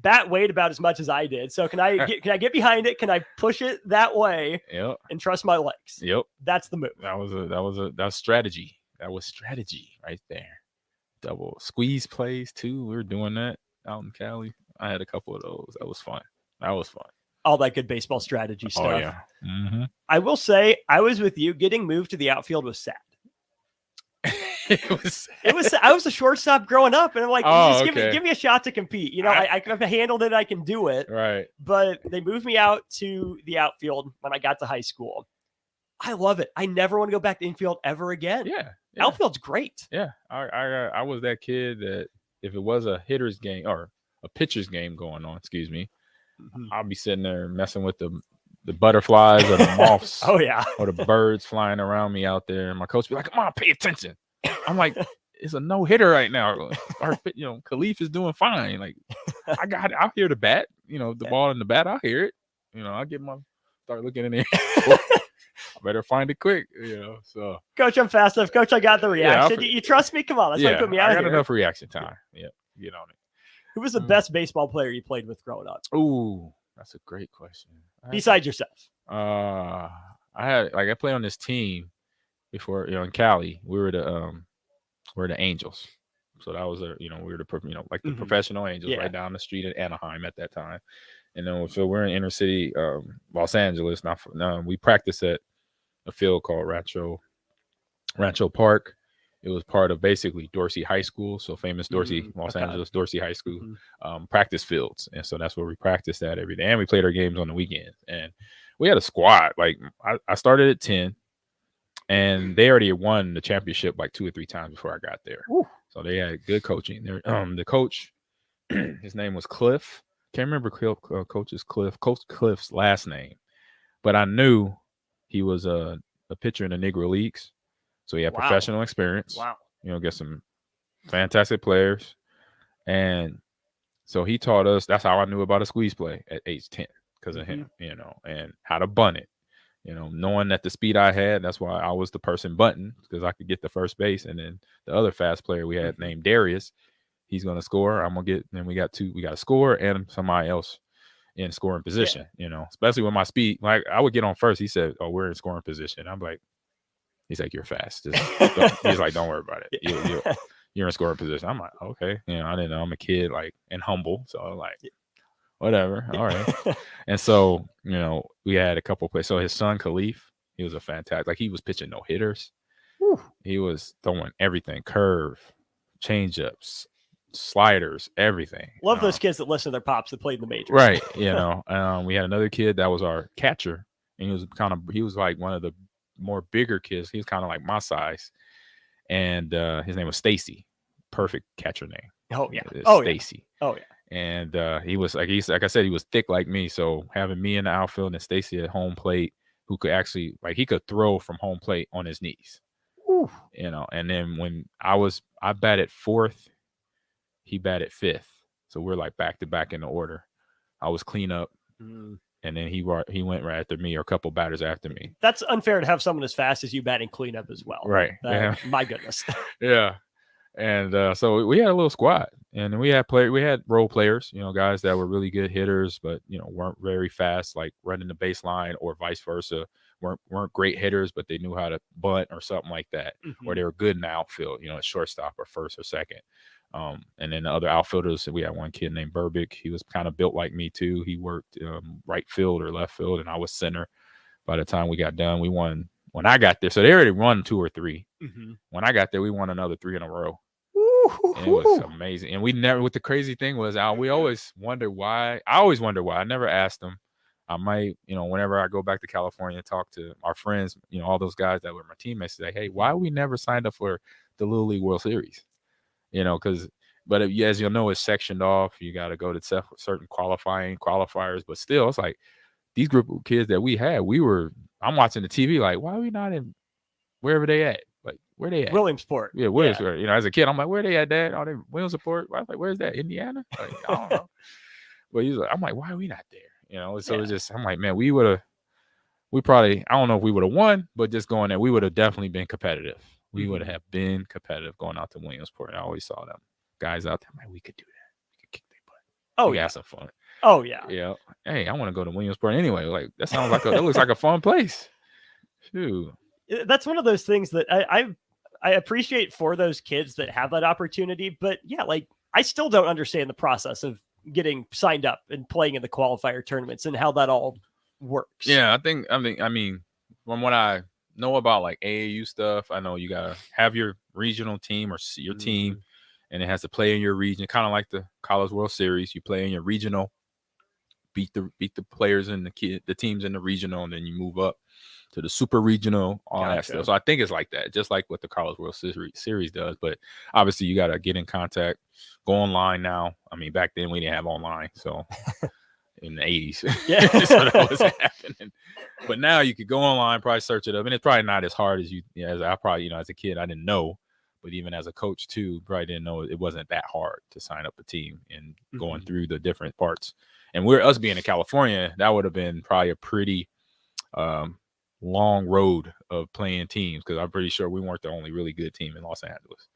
bat weighed about as much as I did. So can I get behind it? Can I push it that way? Yep. And trust my legs? Yep. That's the move. That was strategy. That was strategy right there. Double squeeze plays too. We were doing that out in Cali. I had a couple of those. That was fun. All that good baseball strategy stuff. Oh yeah. Mm-hmm. I will say, I was with you. Getting moved to the outfield was sad. It was. I was a shortstop growing up, and I'm like, give me a shot to compete. I've handled it. I can do it. Right. But they moved me out to the outfield when I got to high school. I love it. I never want to go back to infield ever again. Yeah. Outfield's great. Yeah. I was that kid that if it was a hitter's game or a pitcher's game going on, excuse me, I'll be sitting there messing with the butterflies or the moths. Oh yeah. Or the birds flying around me out there. And my coach be like, come on, pay attention. I'm like, it's a no-hitter right now. Khalif is doing fine. Like, I got it. I'll hear the bat, the ball in the bat. I'll hear it. I'll start looking in there. I better find it quick, so. Coach, I'm fast enough. Coach, I got the reaction. You trust me? Come on. That's why you put me out here. I got enough reaction time. Yeah, get on it. Who was the best baseball player you played with growing up? Ooh, that's a great question. Besides yourself. I played on this team before, in Cali. We were the Angels. So that was we were the the professional Angels right down the street in Anaheim at that time. And then so we're in inner city Los Angeles. Now we practice at a field called Rancho Park. It was part of basically Dorsey High School, so famous Dorsey, Los Angeles Dorsey High School practice fields, and so that's where we practiced at every day, and we played our games on the weekends. And we had a squad. Like I started at 10, and they already won the championship like 2 or 3 times before I got there. Ooh. So they had good coaching. The coach, his name was Cliff. Can't remember Coach Cliff's last name, but I knew he was a pitcher in the Negro Leagues. So he had professional experience. Wow. Get some fantastic players. And so he taught us. That's how I knew about a squeeze play at age 10 because of him, and how to bunt it. Knowing that the speed I had, that's why I was the person bunting, because I could get the first base. And then the other fast player we had named Darius, he's going to score. I'm going to get, then we got to score and somebody else in scoring position, especially with my speed. Like I would get on first. He said, "Oh, we're in scoring position." I'm like, he's like, "You're fast." He's like, "Don't worry about it. You're in scoring position." I'm like, "Okay." I didn't know. I'm a kid, like, and humble. So I'm like, whatever. All right. And so, we had a couple plays. So his son, Khalif, he was a fantastic, like he was pitching no hitters. He was throwing everything, curve, changeups, sliders, everything. Love those kids that listen to their pops that played in the majors. Right. We had another kid that was our catcher, and he was like one of the more bigger kids. He was kind of like my size. And his name was Stacy. Perfect catcher name. Oh yeah. Stacy. Yeah. Oh yeah. And he was like I said, he was thick like me. So having me in the outfield and Stacy at home plate, who could actually, like, he could throw from home plate on his knees. Ooh. And then when I batted fourth, he batted fifth. So we're like back to back in the order. I was cleanup, and then he went right after me, or a couple batters after me. That's unfair to have someone as fast as you batting cleanup as well. Right. My goodness. Yeah. And so we had a little squad, and we had role players, guys that were really good hitters, but weren't very fast, like running the baseline, or vice versa. weren't great hitters, but they knew how to bunt or something like that, or they were good in the outfield, at shortstop or first or second. And then the other outfielders, we had one kid named Burbick. He was kind of built like me too. He worked right field or left field, and I was center. By the time we got done, we won. When I got there, so they already won 2 or 3. When I got there, we won another 3 in a row. And it was amazing. And we never, what the crazy thing was, we always wonder why. I always wonder why. I never asked them. I might, whenever I go back to California and talk to our friends, all those guys that were my teammates, say, hey, why we never signed up for the Little League World Series? But as you'll know, it's sectioned off. You got to go to certain qualifiers. But still, it's like these group of kids that we had, I'm watching the TV like, why are we not in wherever they at? Like, where they at? Williamsport. Yeah, Williamsport. As a kid, I'm like, where they at, Dad? Oh, they Williamsport. I was like, where's that? Indiana? Like, I don't know. But I'm like, why are we not there? So it's just, I'm like, man, we probably, I don't know if we would have won, but just going there, we would have definitely been competitive. We would have been competitive going out to Williamsport. I always saw them guys out there. I'm like, we could do that. We could kick their butt. Oh, we yeah. had some fun. Oh, yeah. Yeah. Hey, I want to go to Williamsport anyway. Like, that sounds like that looks like a fun place. Shoot. That's one of those things that I appreciate for those kids that have that opportunity. But yeah, like, I still don't understand the process of getting signed up and playing in the qualifier tournaments and how that all works. Yeah, I mean, from what I know about like AAU stuff, I know you gotta have your regional team or your team, and it has to play in your region, kind of like the College World Series. You play in your regional, beat the players and the teams in the regional, and then you move up to the super regional, all that stuff. So I think it's like that, just like what the College World Series does. But obviously, you got to get in contact, go online now. I mean, back then we didn't have online, so in the 80s, yeah, so that was happening. But now you could go online, probably search it up, and it's probably not as hard as as I probably, as a kid, I didn't know. But even as a coach too, probably didn't know it wasn't that hard to sign up a team and going through the different parts. And us being in California, that would have been probably a pretty long road of playing teams, because I'm pretty sure we weren't the only really good team in Los Angeles,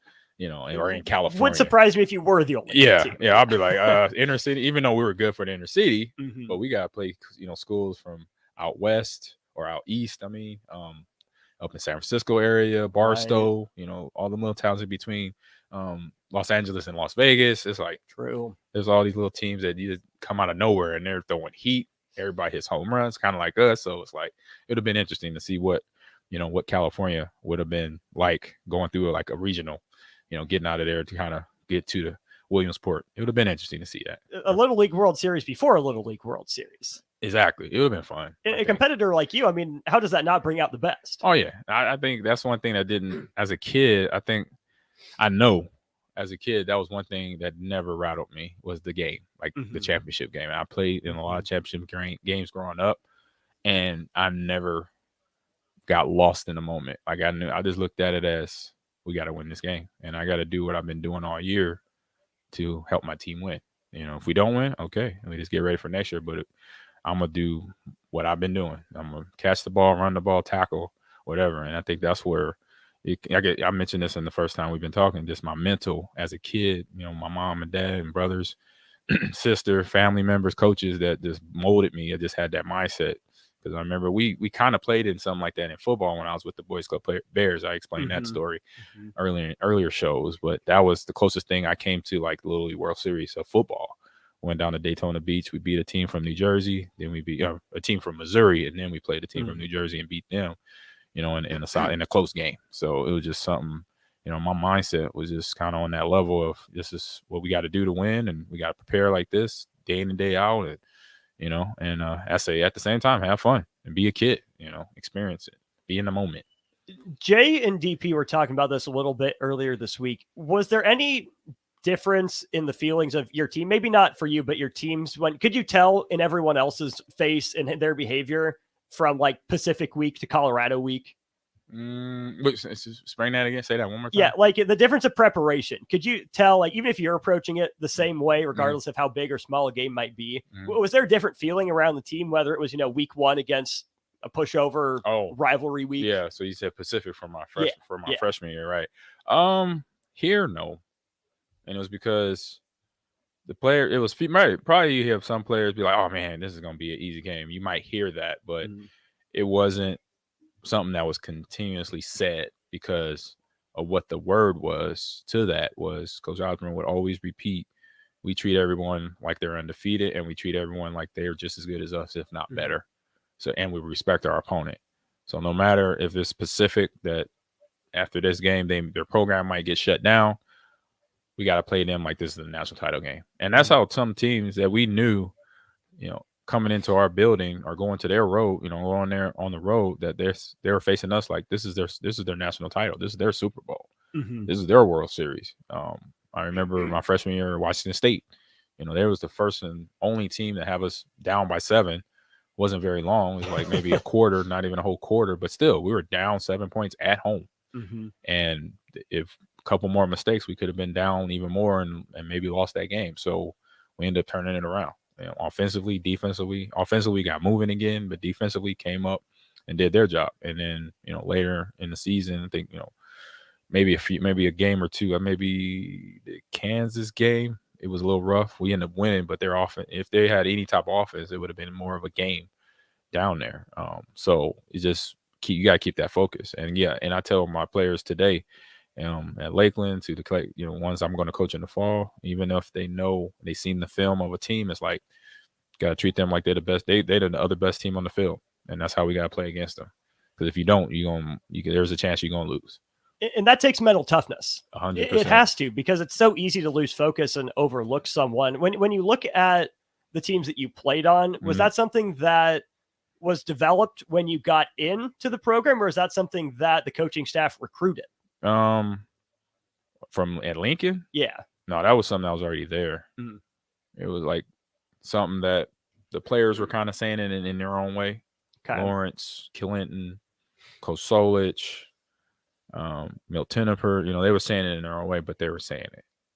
or in California. Would surprise me if you were the only good team. Yeah, I'll be like inner city, even though we were good for the inner city, but we got to play, schools from out west or out east. I mean, up in San Francisco area, Barstow, all the little towns in between Los Angeles and Las Vegas. It's like, true. There's all these little teams that you just come out of nowhere and they're throwing heat. Everybody hits home runs, kind of like us. So it's like, it would have been interesting to see what California would have been like going through like a regional, getting out of there to kind of get to the Williamsport. It would have been interesting to see that. A Little League World Series before a Little League World Series. Exactly. It would have been fun. A competitor like you, I mean, how does that not bring out the best? Oh, yeah. I think that's one thing that didn't, as a kid, I know as a kid, that was one thing that never rattled me, was the game, like the championship game. I played in a lot of championship games growing up, and I never got lost in the moment. Like I just looked at it as we got to win this game, and I got to do what I've been doing all year to help my team win. If we don't win, okay, we just get ready for next year. But I'm gonna do what I've been doing. I'm gonna catch the ball, run the ball, tackle, whatever. And I think that's where I mentioned this in the first time we've been talking. Just my mental as a kid. My mom and dad and brothers, sister, family members, coaches that just molded me. I just had that mindset. Because I remember we kind of played in something like that in football when I was with the Boys Club Bears. I explained that story earlier shows, but that was the closest thing I came to like the Little League World Series of football. Went down to Daytona Beach. We beat a team from New Jersey. Then we beat a team from Missouri, and then we played a team from New Jersey and beat them. In a close game. So it was just something. My mindset was just kind of on that level of this is what we got to do to win, and we got to prepare like this day in and day out. And I say at the same time, have fun and be a kid, experience it, be in the moment. Jay and DP were talking about this a little bit earlier this week. Was there any difference in the feelings of your team? Maybe not for you, but your teams. Could you tell in everyone else's face and their behavior from like Pacific week to Colorado week? Spring that again. Say that one more time. Yeah, like the difference of preparation. Could you tell, like, even if you're approaching it the same way, regardless of how big or small a game might be, was there a different feeling around the team, whether it was, week one against a pushover rivalry week? Yeah. So you said Pacific for my freshman year, right? Here, no. And it was because the player, it was probably you have some players be like, oh man, this is going to be an easy game. You might hear that, but it wasn't something that was continuously said because of what the word was to that was Coach Osborne would always repeat, we treat everyone like they're undefeated and we treat everyone like they're just as good as us, if not better. So, and we respect our opponent. So no matter if it's Pacific that after this game, their program might get shut down, we got to play them like this is the national title game. And that's how some teams that we knew, coming into our building or going to their road, on the road that they're facing us like this is their national title. This is their Super Bowl. This is their World Series. I remember my freshman year at Washington State. There was the first and only team to have us down by 7. Wasn't very long. It was like maybe a quarter, not even a whole quarter, but still we were down 7 points at home. And if a couple more mistakes, we could have been down even more and maybe lost that game. So we ended up turning it around. Offensively, defensively. Offensively, got moving again, but defensively came up and did their job. And then, later in the season, I think, maybe a game or two, maybe the Kansas game, it was a little rough. We ended up winning, but their offense, if they had any type of offense, it would have been more of a game down there. So it's just you got to keep that focus. And and I tell my players today, at Lakeland to the ones I'm going to coach in the fall, even if they know they've seen the film of a team, it's like got to treat them like they're the best. They're the other best team on the field, and that's how we got to play against them. Because if you don't, there's a chance you're going to lose. And that takes mental toughness. 100%. It has to, because it's so easy to lose focus and overlook someone. When you look at the teams that you played on, was that something that was developed when you got into the program, or is that something that the coaching staff recruited? From at Lincoln? Yeah. No, that was something that was already there. It was like something that the players were kind of saying it in their own way. Okay. Lawrence, Clinton, Coach Solich, Milt Tennifer, they were saying it in their own way, but they were saying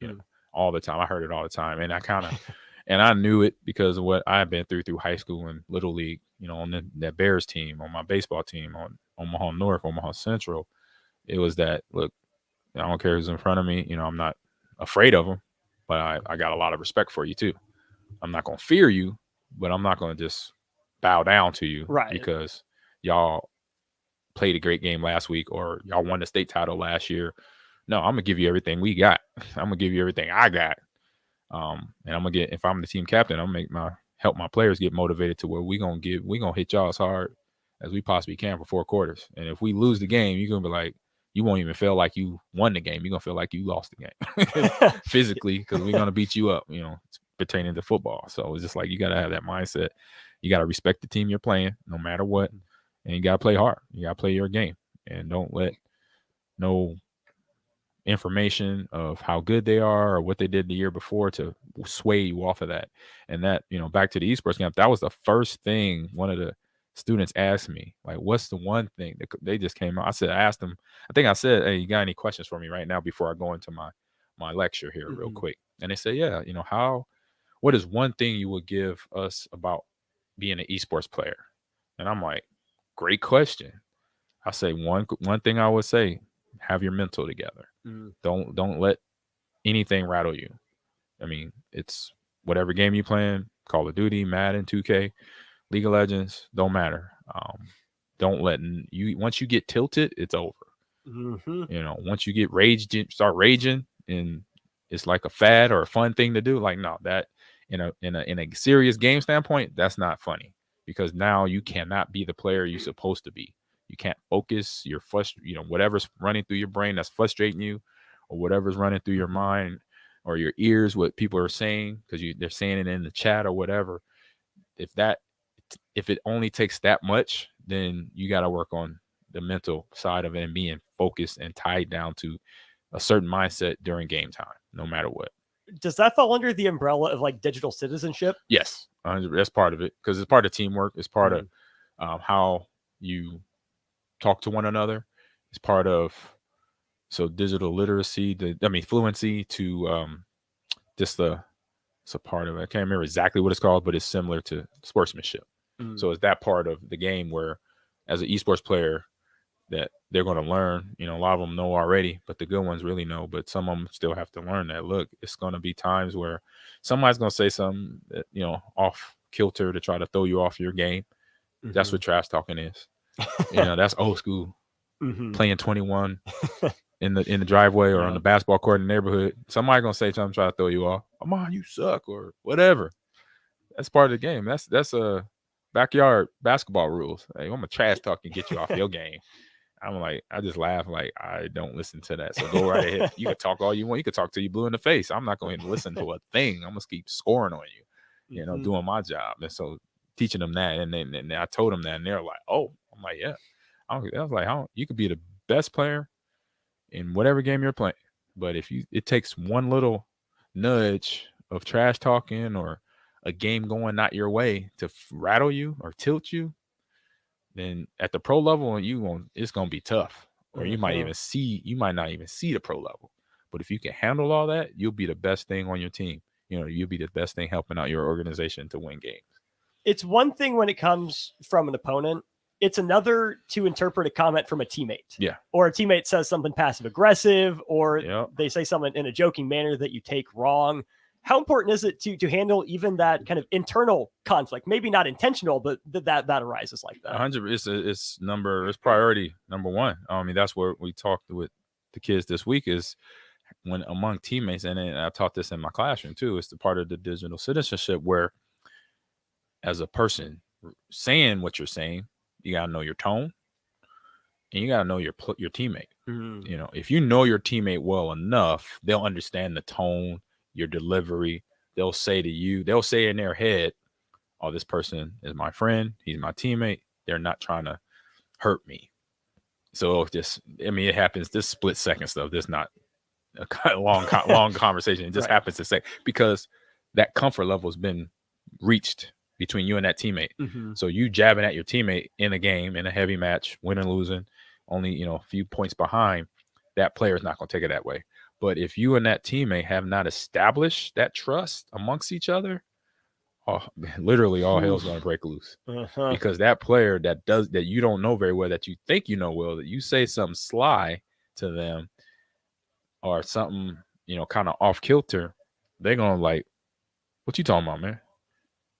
it, all the time. I heard it all the time. And I kind of, and I knew it because of what I've been through high school and Little League, on that Bears team, on my baseball team, on Omaha North, Omaha Central. It was that, look, I don't care who's in front of me. I'm not afraid of them, but I got a lot of respect for you too. I'm not going to fear you, but I'm not going to just bow down to you because y'all played a great game last week or y'all won the state title last year. No, I'm going to give you everything we got. I'm going to give you everything I got. And I'm going to if I'm the team captain, I'm going to help my players get motivated to where we're going to hit y'all as hard as we possibly can for 4 quarters. And if we lose the game, you're going to be like, you won't even feel like you won the game. You're going to feel like you lost the game physically because we're going to beat you up, pertaining to football. So it's just like you got to have that mindset. You got to respect the team you're playing no matter what. And you got to play hard. You got to play your game. And don't let no information of how good they are or what they did the year before to sway you off of that. And that, back to the esports camp, that was the first thing, one of the students ask me, like, what's the one thing that they just came out? I asked them, I think I said, hey, you got any questions for me right now before I go into my lecture here real quick? And they said, yeah, what is one thing you would give us about being an esports player? And I'm like, great question. I say one thing I would say, have your mental together. Don't let anything rattle you. I mean, it's whatever game you playing, Call of Duty, Madden, 2K, League of Legends, don't matter. Don't let you, once you get tilted, it's over. Once you get start raging, and it's like a fad or a fun thing to do. Like, no, that in a serious game standpoint, that's not funny, because now you cannot be the player you're supposed to be. You can't focus. You're frustrated. Whatever's running through your brain that's frustrating you, or whatever's running through your mind or your ears, what people are saying, because they're saying it in the chat or whatever. If it only takes that much, then you got to work on the mental side of it and being focused and tied down to a certain mindset during game time, no matter what. Does that fall under the umbrella of like digital citizenship? Yes, that's part of it, because it's part of teamwork. It's part of how you talk to one another. It's part of digital literacy, fluency to it's a part of it. I can't remember exactly what it's called, but it's similar to sportsmanship. So it's that part of the game where, as an esports player, that they're going to learn. A lot of them know already, but the good ones really know. But some of them still have to learn that. Look, it's going to be times where somebody's going to say something that, off kilter to try to throw you off your game. That's what trash talking is. That's old school. Playing 21 in the driveway or on the basketball court in the neighborhood. Somebody's going to say something, try to throw you off. Ahman, you suck, or whatever. That's part of the game. That's a backyard basketball rules. Hey, I'm a trash talk and get you off your game. I'm like, I just laugh, like, I don't listen to that. So go right ahead. You can talk all you want. You can talk till you blue in the face. I'm not going to listen to a thing. I'm going to keep scoring on you, doing my job. And so teaching them that. And I told them that, and they're like, oh, I'm like, yeah. I was like, you could be the best player in whatever game you're playing. But if it takes one little nudge of trash talking or a game going not your way to rattle you or tilt you, then at the pro level, it's gonna be tough. Or you might not even see the pro level. But if you can handle all that, you'll be the best thing on your team. You'll be the best thing helping out your organization to win games. It's one thing when it comes from an opponent. It's another to interpret a comment from a teammate. Yeah. Or a teammate says something passive aggressive, or they say something in a joking manner that you take wrong. How important is it to handle even that kind of internal conflict? Maybe not intentional, but that arises like that. 100. It's priority number one. I mean, that's where we talked with the kids this week, is when among teammates, and I taught this in my classroom too. It's the part of the digital citizenship where, as a person saying what you're saying, you gotta know your tone, and you gotta know your teammate. If you know your teammate well enough, they'll understand the tone, your delivery. They'll say in their head, oh, this person is my friend, he's my teammate, they're not trying to hurt me. So it happens, this split second stuff. There's not a long conversation. It just happens to say, because that comfort level has been reached between you and that teammate. So you jabbing at your teammate in a game, in a heavy match, winning, losing, only a few points behind, that player is not going to take it that way. But if you and that teammate have not established that trust amongst each other, literally all hell's going to break loose. Because that player that you don't know very well, that you think you know well, that you say something sly to them or something, kind of off kilter, they're going to like, what you talking about, man?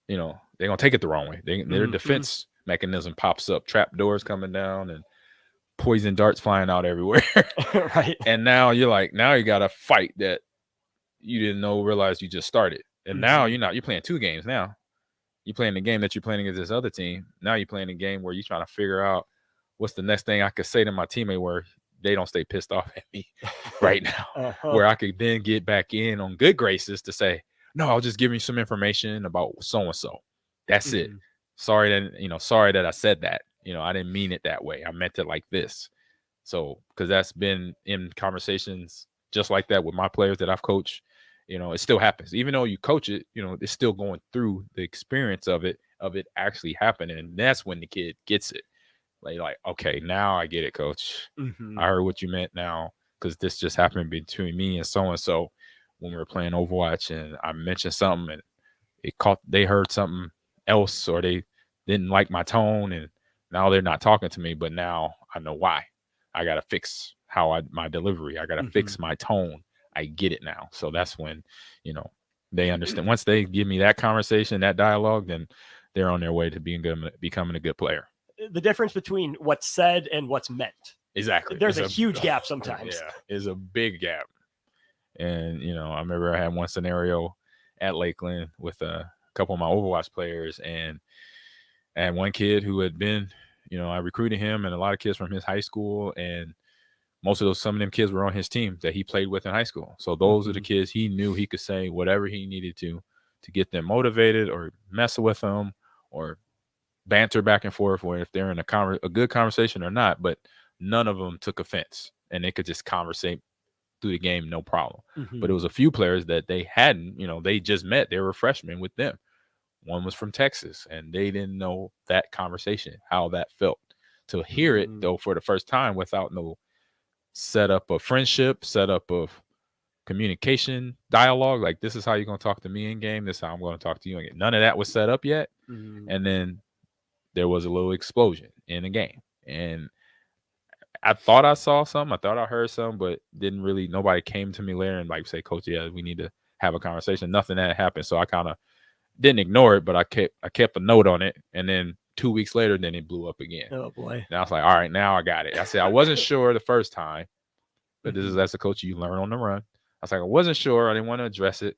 They're going to take it the wrong way. Their defense mechanism pops up, trap doors coming down and poison darts flying out everywhere. Right. And now you got to fight that you didn't realize you just started. And now you're playing two games now. You're playing the game that you're playing against this other team. Now you're playing a game where you're trying to figure out what's the next thing I could say to my teammate where they don't stay pissed off at me right now. Where I could then get back in on good graces to say, no, I'll just give you some information about so-and-so. That's it. Sorry that I said that. I didn't mean it that way. I meant it like this. So, because that's been in conversations just like that with my players that I've coached, it still happens. Even though you coach it, it's still going through the experience of it of it actually happening. And that's when the kid gets it. Like, okay, now I get it, coach. I heard what you meant now, because this just happened between me and so when we were playing Overwatch, and I mentioned something and they heard something else, or they didn't like my tone, and now they're not talking to me, but now I know why. I got to fix my delivery. I got to fix my tone. I get it now. So that's when, they understand. Once they give me that conversation, that dialogue, then they're on their way to becoming a good player. The difference between what's said and what's meant. Exactly. There's a huge gap sometimes. Yeah, it's a big gap. And, I remember I had one scenario at Lakeland with a couple of my Overwatch players, and one kid who had been, I recruited him and a lot of kids from his high school, and some of them kids were on his team that he played with in high school. So those are the kids he knew he could say whatever he needed to get them motivated, or mess with them, or banter back and forth, or if they're in a good conversation or not, but none of them took offense, and they could just conversate through the game, no problem. But it was a few players that they hadn't, they just met. They were freshmen with them. One was from Texas, and they didn't know that conversation, how that felt. To hear it, though, for the first time without no setup of friendship, setup of communication, dialogue, like, this is how you're going to talk to me in game, this is how I'm going to talk to you in game. None of that was set up yet. And then there was a little explosion in the game. And I thought I saw some, I thought I heard some, but nobody came to me later and say, Coach, yeah, we need to have a conversation. Nothing that happened. So I kind of didn't ignore it, but I kept a note on it. And then 2 weeks later, then it blew up again. Oh boy. And I was like, all right, now I got it. I said, I wasn't sure the first time, but this is, as a coach, you learn on the run. I was like, I wasn't sure. I didn't want to address it.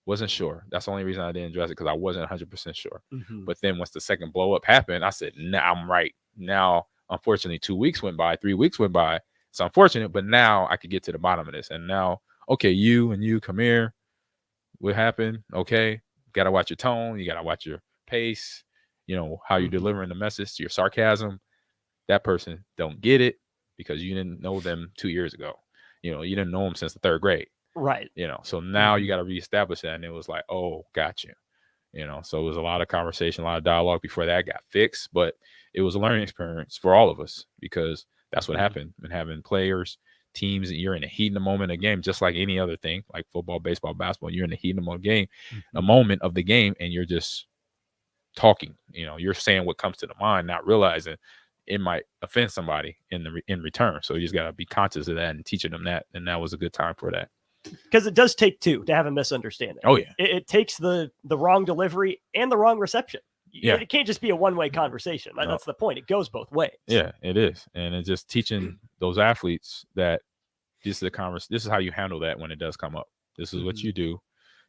Wasn't sure. That's the only reason I didn't address it, because I wasn't 100% sure. But then once the second blow up happened, I said, nah, I'm right. Now, unfortunately, 2 weeks went by, 3 weeks went by. It's unfortunate, but now I could get to the bottom of this. And now, okay, you come here. What happened? Okay. Got to watch your tone. You got to watch your pace, how you're delivering the message, your sarcasm. That person don't get it because you didn't know them 2 years ago. You didn't know them since the third grade. Right. So now you got to reestablish that. And it was like, oh, got you. So it was a lot of conversation, a lot of dialogue before that got fixed. But it was a learning experience for all of us, because that's what happened. And having players, teams, you're in the heat of the moment of the game, just like any other thing, like football, baseball, basketball. You're in the heat of the game, a moment of the game, and you're just talking. You're saying what comes to the mind, not realizing it might offend somebody in return. So you just got to be conscious of that and teaching them that. And that was a good time for that. Because it does take two to have a misunderstanding. Oh yeah, it takes the wrong delivery and the wrong reception. Yeah, it can't just be a one-way conversation. No. That's the point. It goes both ways. Yeah, it is, and it's just teaching those athletes that this is how you handle that when it does come up. This is what you do.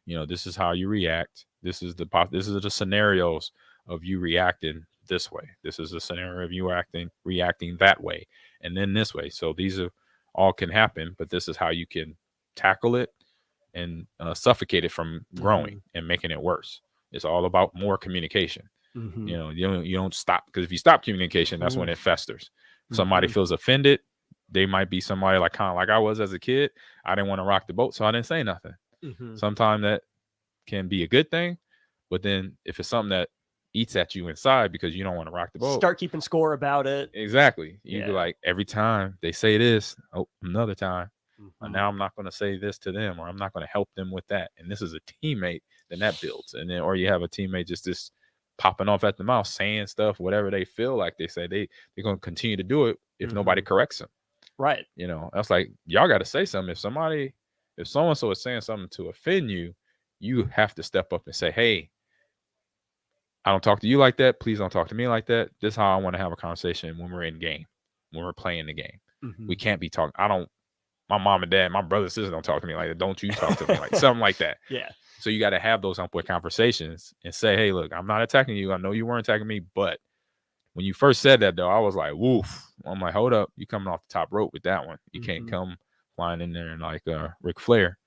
This is how you react. This is the scenarios of you reacting this way. This is a scenario of you reacting that way, and then this way. So these are all can happen, but this is how you can tackle it and suffocate it from growing and making it worse. It's all about more communication. You don't stop, because if you stop communication, that's when it festers. If somebody feels offended, they might be somebody kind of like I was as a kid. I didn't want to rock the boat, so I didn't say nothing. Sometimes that can be a good thing, but then if it's something that eats at you inside because you don't want to rock the boat, start keeping score about it. Exactly. You'd be like, every time they say this, another time. Now I'm not going to say this to them, or I'm not going to help them with that. And this is a teammate, then that builds. And then, or you have a teammate just popping off at the mouth, saying stuff, whatever they feel like they say, they're going to continue to do it if nobody corrects them. Right. That's like, y'all got to say something. If so-and-so is saying something to offend you, you have to step up and say, hey, I don't talk to you like that. Please don't talk to me like that. This is how I want to have a conversation when we're in game, when we're playing the game. We can't be talking. My mom and dad, my brother and sister don't talk to me like that. Don't you talk to me like something like that. Yeah. So you got to have those important conversations and say, hey, look, I'm not attacking you. I know you weren't attacking me, but when you first said that, though, I was like, woof. I'm like, hold up. You coming off the top rope with that one. You can't come flying in there and like Ric Flair.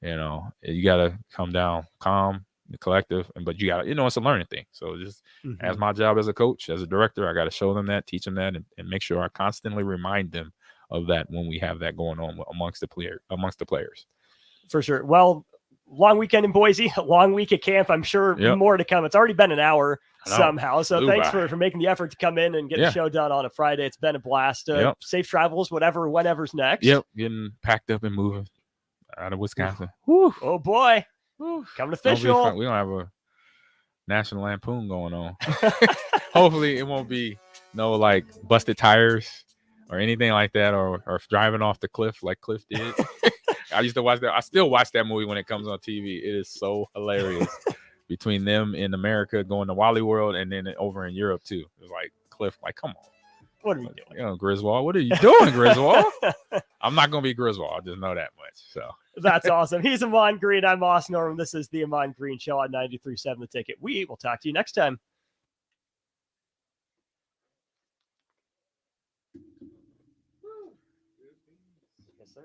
You got to come down calm, the collective, but you got to, it's a learning thing. So just as my job as a coach, as a director, I got to show them that, teach them that, and make sure I constantly remind them of that when we have that going on amongst the players. For sure. Well, long weekend in Boise, long week at camp. I'm sure more to come. It's already been an hour. somehow. So thanks for making the effort to come in and get the show done on a Friday. It's been a blast. Safe travels, whenever's next. Yep, getting packed up and moving out of Wisconsin. Oh boy, coming official. We're gonna have a National Lampoon going on. Hopefully, it won't be no like busted tires or anything like that, or driving off the cliff like Cliff did. I used to watch that. I still watch that movie when it comes on TV. It is so hilarious. Between them in America going to Wally World and then over in Europe too. It was like Cliff, like, come on. What are you doing? You know, Griswold, what are you doing, Griswold? I'm not gonna be Griswold. I just know that much. So that's awesome. He's Ahman Green. I'm Austin Norman. This is the Ahman Green Show on 93.7 The Ticket. We will talk to you next time. Yes, sir.